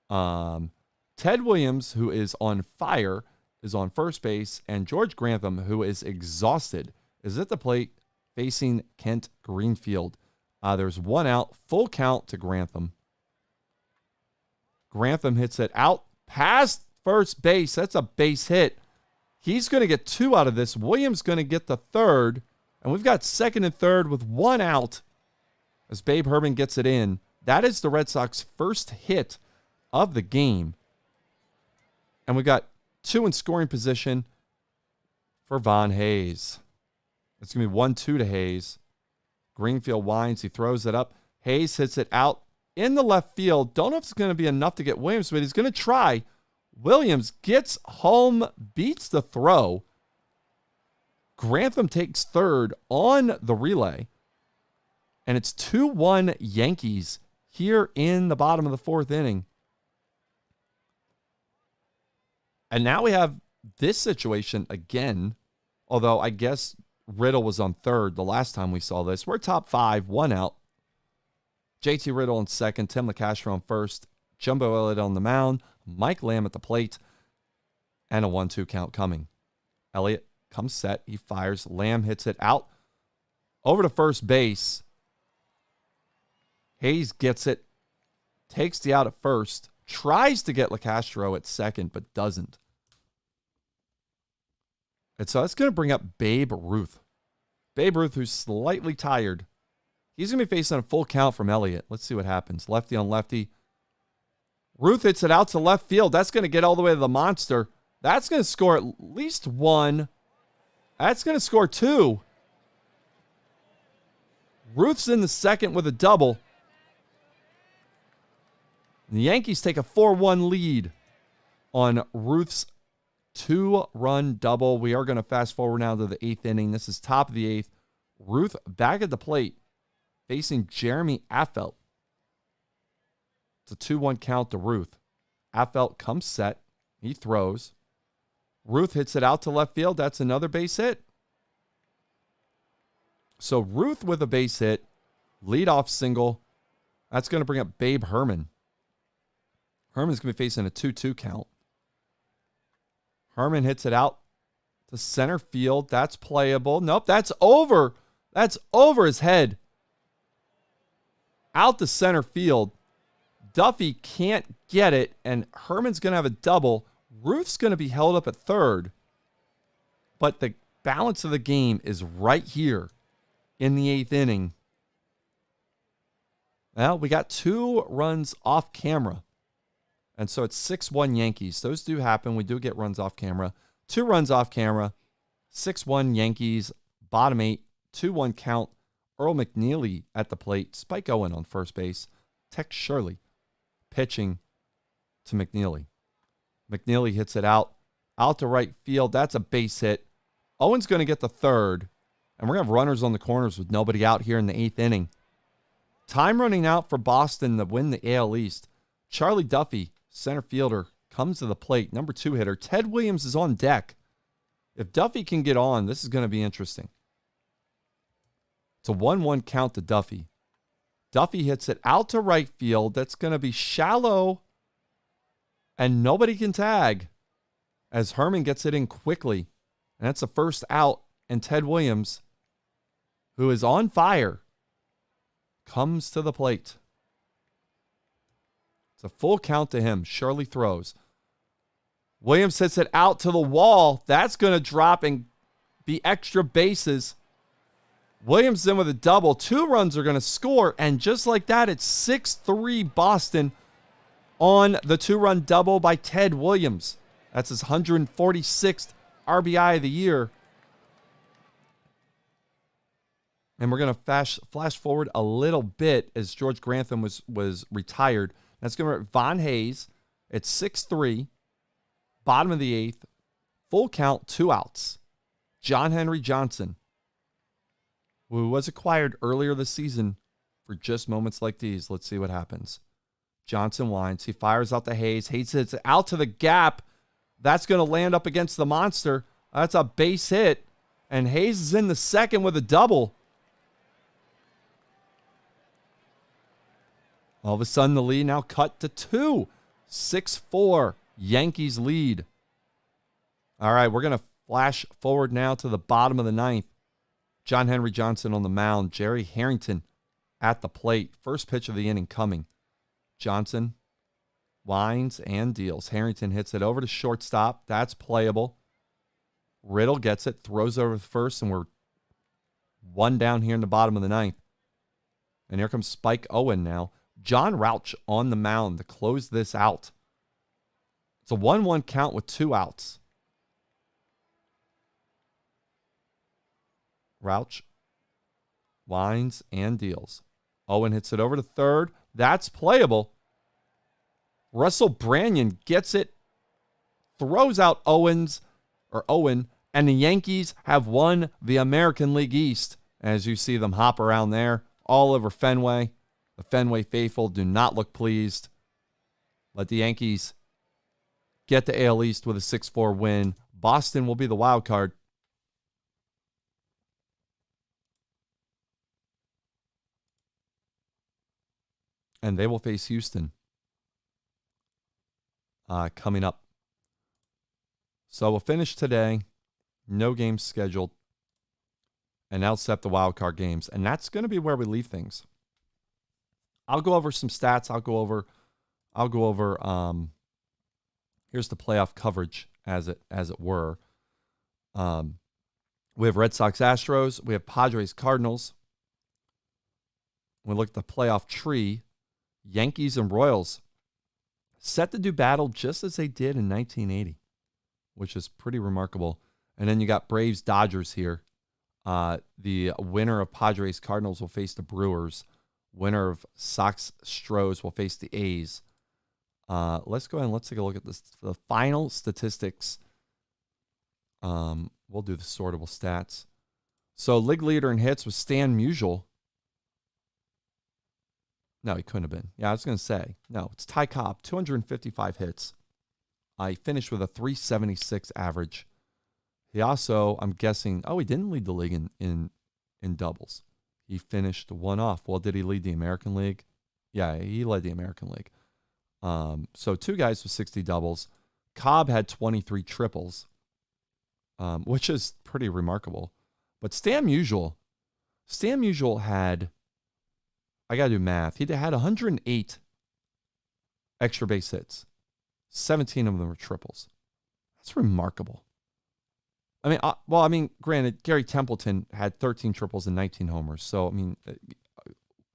Ted Williams, who is on fire, is on first base, and George Grantham, who is exhausted, is at the plate facing Kent Greenfield. There's 1 out, full count to Grantham. Grantham hits it out past first base. That's a base hit. He's going to get 2 out of this. Williams going to get the third, and we've got second and third with 1 out as Babe Herman gets it in. That is the Red Sox first hit of the game. And we got 2 in scoring position for Von Hayes. It's going to be 1-2 to Hayes. Greenfield winds. He throws it up. Hayes hits it out in the left field. Don't know if it's going to be enough to get Williams, but he's going to try. Williams gets home, beats the throw. Grantham takes third on the relay. And it's 2-1 Yankees here in the bottom of the fourth inning. And now we have this situation again, although I guess Riddle was on third the last time we saw this. We're top 5, 1 out. JT Riddle in second, Tim LeCastro on first, Jumbo Elliott on the mound, Mike Lamb at the plate, and a 1-2 count coming. Elliott comes set. He fires. Lamb hits it out over to first base. Hayes gets it, takes the out at first, tries to get LeCastro at second, but doesn't. And so that's going to bring up Babe Ruth. Babe Ruth, who's slightly tired. He's going to be facing a full count from Elliott. Let's see what happens. Lefty on lefty. Ruth hits it out to left field. That's going to get all the way to the monster. That's going to score at least 1. That's going to score 2. Ruth's in the second with a double. The Yankees take a 4-1 lead on Ruth's 2-run double. We are going to fast forward now to the 8th inning. This is top of the 8th. Ruth back at the plate facing Jeremy Affeldt. It's a 2-1 count to Ruth. Affeldt comes set. He throws. Ruth hits it out to left field. That's another base hit. So Ruth with a base hit, leadoff single. That's going to bring up Babe Herman. Herman's going to be facing a 2-2 count. Herman hits it out to center field. That's playable. Nope, that's over. That's over his head. Out to center field. Duffy can't get it, and Herman's going to have a double. Ruth's going to be held up at third. But the balance of the game is right here in the 8th inning. Well, we got 2 runs off camera. And so it's 6-1 Yankees. Those do happen. We do get runs off camera. 2 runs off camera. 6-1 Yankees. Bottom 8. 2-1 count. Earl McNeely at the plate. Spike Owen on first base. Tex Shirley pitching to McNeely. McNeely hits it out to right field. That's a base hit. Owen's going to get the third. And we're going to have runners on the corners with nobody out here in the 8th inning. Time running out for Boston to win the AL East. Charlie Duffy, center fielder, comes to the plate. Number 2 hitter. Ted Williams is on deck. If Duffy can get on, this is going to be interesting. It's a 1-1 count to Duffy. Duffy hits it out to right field. That's going to be shallow. And nobody can tag as Herman gets it in quickly. And that's the first out. And Ted Williams, who is on fire, comes to the plate. It's a full count to him. Shirley throws. Williams hits it out to the wall. That's going to drop and be extra bases. Williams in with a double. 2 runs are going to score. And just like that, it's 6-3 Boston on the 2-run double by Ted Williams. That's his 146th RBI of the year. And we're going to flash forward a little bit as George Grantham was retired. That's going to be Von Hayes. It's 6-3. Bottom of the 8th. Full count, 2 outs. John Henry Johnson, who was acquired earlier this season for just moments like these. Let's see what happens. Johnson winds. He fires out to Hayes. Hayes hits it out to the gap. That's going to land up against the monster. That's a base hit. And Hayes is in the second with a double. All of a sudden, the lead now cut to 2. 6-4. Yankees lead. All right, we're going to flash forward now to the bottom of the 9th. John Henry Johnson on the mound. Jerry Harrington at the plate. First pitch of the inning coming. Johnson winds and deals. Harrington hits it over to shortstop. That's playable. Riddle gets it, throws over first, and we're 1 down here in the bottom of the 9th. And here comes Spike Owen now. John Rauch on the mound to close this out. It's a 1-1 count with 2 outs. Rauch winds and deals. Owen hits it over to third. That's playable. Russell Branyan gets it, throws out Owen, and the Yankees have won the American League East. As you see them hop around there all over Fenway. The Fenway faithful do not look pleased. Let the Yankees get the AL East with a 6-4 win. Boston will be the wild card. and they will face Houston coming up. So we'll finish today. No games scheduled. And now set the wild card games. And that's going to be where we leave things. I'll go over some stats. I'll go over here's the playoff coverage as it were. We have Red Sox Astros. We have Padres Cardinals. We look at the playoff tree. Yankees and Royals set to do battle just as they did in 1980, which is pretty remarkable. And then you got Braves Dodgers here. The winner of Padres Cardinals will face the Brewers. Winner of Sox Stros will face the A's. Let's go ahead and let's take a look at the final statistics. We'll do the sortable stats. So league leader in hits was Stan Musial. No, he couldn't have been. Yeah, I was going to say. No, it's Ty Cobb, 255 hits. He finished with a 376 average. He also, I'm guessing, he didn't lead the league in doubles. He finished one off. Well, did he lead the American League? Yeah, he led the American League. So two guys with 60 doubles. Cobb had 23 triples, which is pretty remarkable. But Stan Musial had, I got to do math, he had 108 extra base hits. 17 of them were triples. That's remarkable. I mean, granted, Gary Templeton had 13 triples and 19 homers. So, I mean,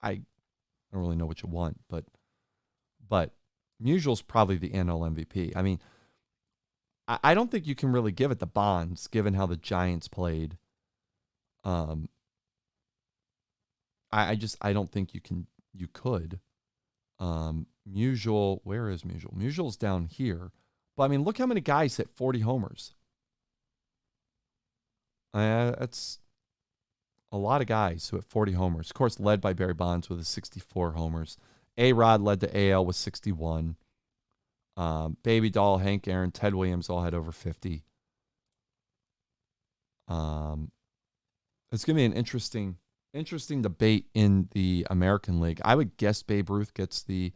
I don't really know what you want, but Musial's probably the NL MVP. I mean, I don't think you can really give it to Bonds, given how the Giants played. I don't think you could. Musial, where is Musial? Musial's down here. But, I mean, look how many guys hit 40 homers. That's a lot of guys who hit 40 homers. Of course, led by Barry Bonds with his 64 homers. A-Rod led the AL with 61. Baby Doll, Hank Aaron, Ted Williams all had over 50. It's going to be an interesting debate in the American League. I would guess Babe Ruth gets the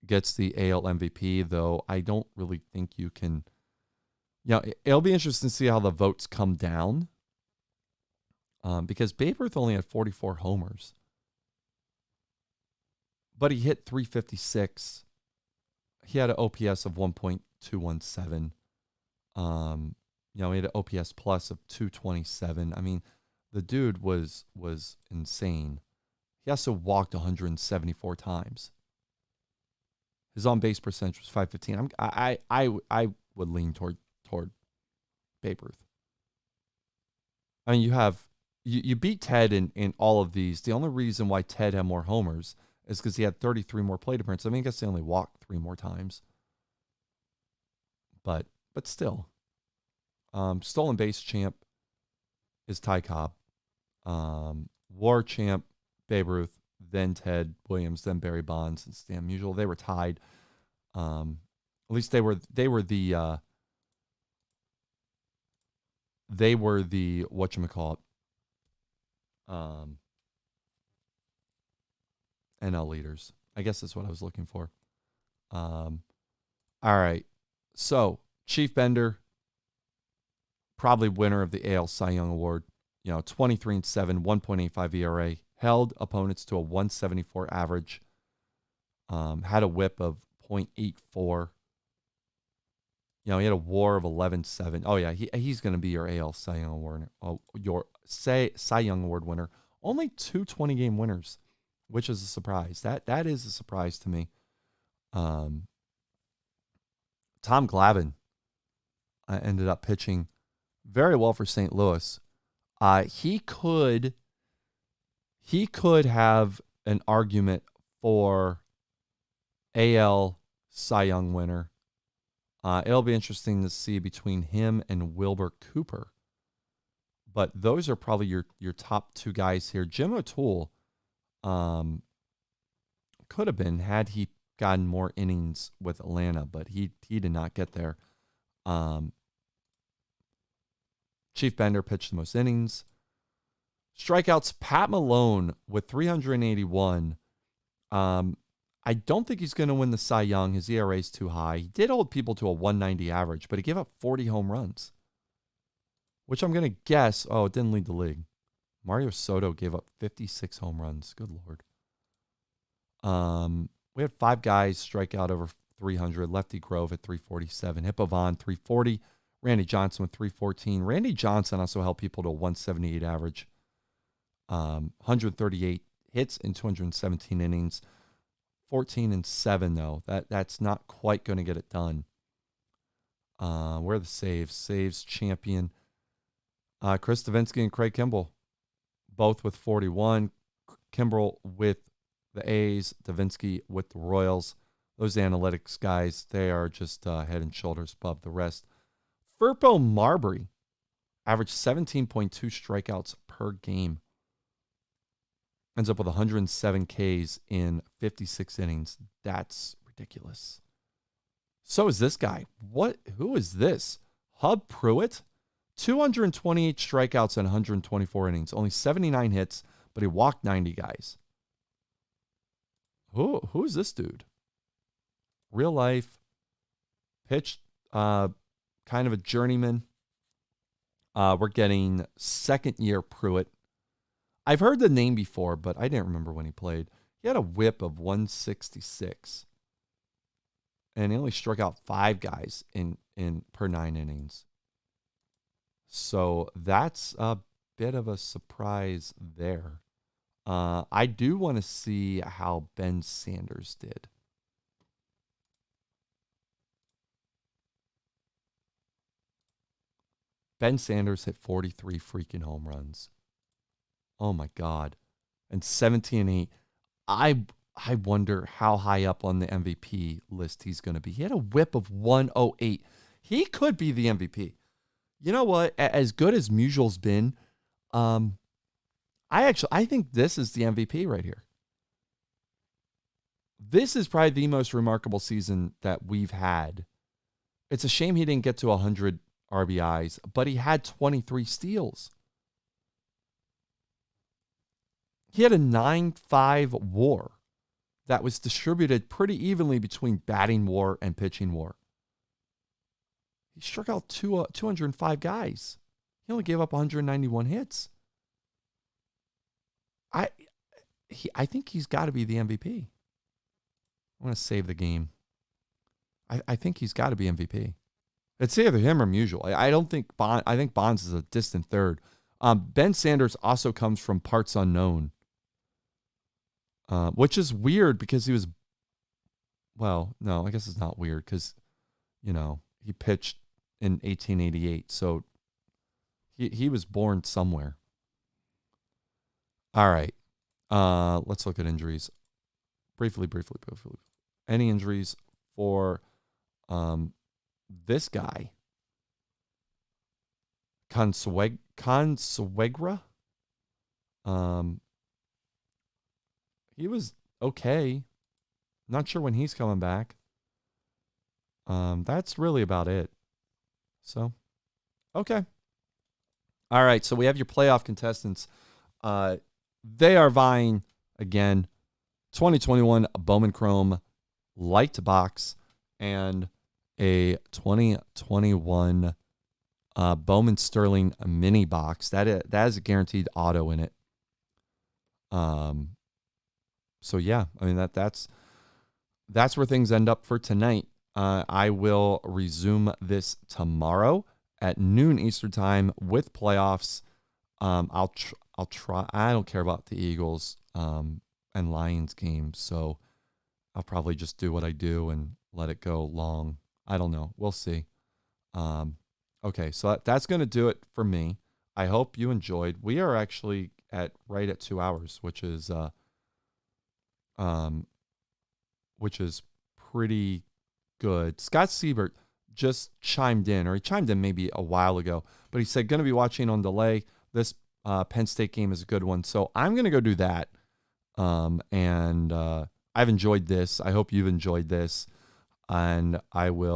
AL MVP, though I don't really think you can. It'll be interesting to see how the votes come down, because Babe Ruth only had 44 homers, but he hit 356. He had an OPS of 1.217. He had an OPS plus of 227. I mean, the dude was insane. He also walked 174 times. His on-base percentage was 515. I would lean toward Babe Ruth. I mean, you beat Ted in all of these. The only reason why Ted had more homers is because he had 33 more plate appearances. I mean, I guess they only walked 3 more times. But still. Stolen base champ is Ty Cobb. War champ, Babe Ruth, then Ted Williams, then Barry Bonds, and Stan Musial. They were tied. At least they were the whatchamacallit, NL leaders. I guess that's what I was looking for. All right. So, Chief Bender, probably winner of the AL Cy Young Award. 23-7, 1.85 ERA. Held opponents to a 174 average. Had a whip of 0.84. He had a WAR of 11.7. Oh yeah, he's going to be your AL Cy Young Award. Cy Young Award winner. Only 2 20-game winners, which is a surprise. That is a surprise to me. Tom Glavine ended up pitching very well for St. Louis. He could have an argument for AL Cy Young winner. It'll be interesting to see between him and Wilbur Cooper. But those are probably your top 2 guys here. Jim O'Toole could have been had he gotten more innings with Atlanta, but he did not get there. Chief Bender pitched the most innings. Strikeouts, Pat Malone with 381. I don't think he's going to win the Cy Young. His ERA is too high. He did hold people to a 190 average, but he gave up 40 home runs, which I'm going to guess. Oh, it didn't lead the league. Mario Soto gave up 56 home runs. Good Lord. We had 5 guys strike out over 300. Lefty Grove at 347. Hippo Vaughn, 340. Randy Johnson with 314. Randy Johnson also held people to a 178 average. 138 hits in 217 innings. 14-7 though. That's not quite going to get it done. Where are the saves? Saves champion. Chris Davinsky and Craig Kimbrell, both with 41. Kimbrell with the A's, Davinsky with the Royals. Those analytics guys, they are just head and shoulders above the rest. Furpo Marbury averaged 17.2 strikeouts per game. Ends up with 107 Ks in 56 innings. That's ridiculous. So is this guy. Who is this? Hub Pruitt? 228 strikeouts in 124 innings. Only 79 hits, but he walked 90 guys. Who is this dude? Real life. Pitched kind of a journeyman. We're getting second year Pruitt. I've heard the name before, but I didn't remember when he played. He had a whip of 166. And he only struck out 5 guys in per 9 innings. So that's a bit of a surprise there. I do want to see how Ben Sanders did. Ben Sanders hit 43 freaking home runs. Oh my God. And 17-8. I wonder how high up on the MVP list he's going to be. He had a whip of 108. He could be the MVP. You know what? As good as Musial's been, I think this is the MVP right here. This is probably the most remarkable season that we've had. It's a shame he didn't get to 100 RBIs, but he had 23 steals. He had a 9.5 WAR that was distributed pretty evenly between batting WAR and pitching WAR. He struck out 205 guys. He only gave up 191 hits. I think he's got to be the MVP. I want to save the game. I think he's got to be MVP. It's either him or Musial. I don't think I think Bonds is a distant third. Ben Sanders also comes from parts unknown, which is weird because he was. Well, no, I guess it's not weird because, he pitched in 1888, so he was born somewhere. All right, let's look at injuries briefly. Any injuries for this guy? Consuegra. He was okay. Not sure when he's coming back. That's really about it. So, okay. All right, so we have your playoff contestants. They are vying again. 2021 Bowman Chrome Light Box and a 2021 Bowman Sterling Mini Box. That is a guaranteed auto in it. So yeah, I mean that's where things end up for tonight. I will resume this tomorrow at noon Eastern time with playoffs. I'll try. I don't care about the Eagles and Lions games, so I'll probably just do what I do and let it go long. I don't know. We'll see. Okay, so that's going to do it for me. I hope you enjoyed. We are actually right at 2 hours, which is pretty good. Scott Siebert just chimed in, or he chimed in maybe a while ago, but he said going to be watching on delay. This Penn State game is a good one, so I'm going to go do that. And I've enjoyed this. I hope you've enjoyed this, and I will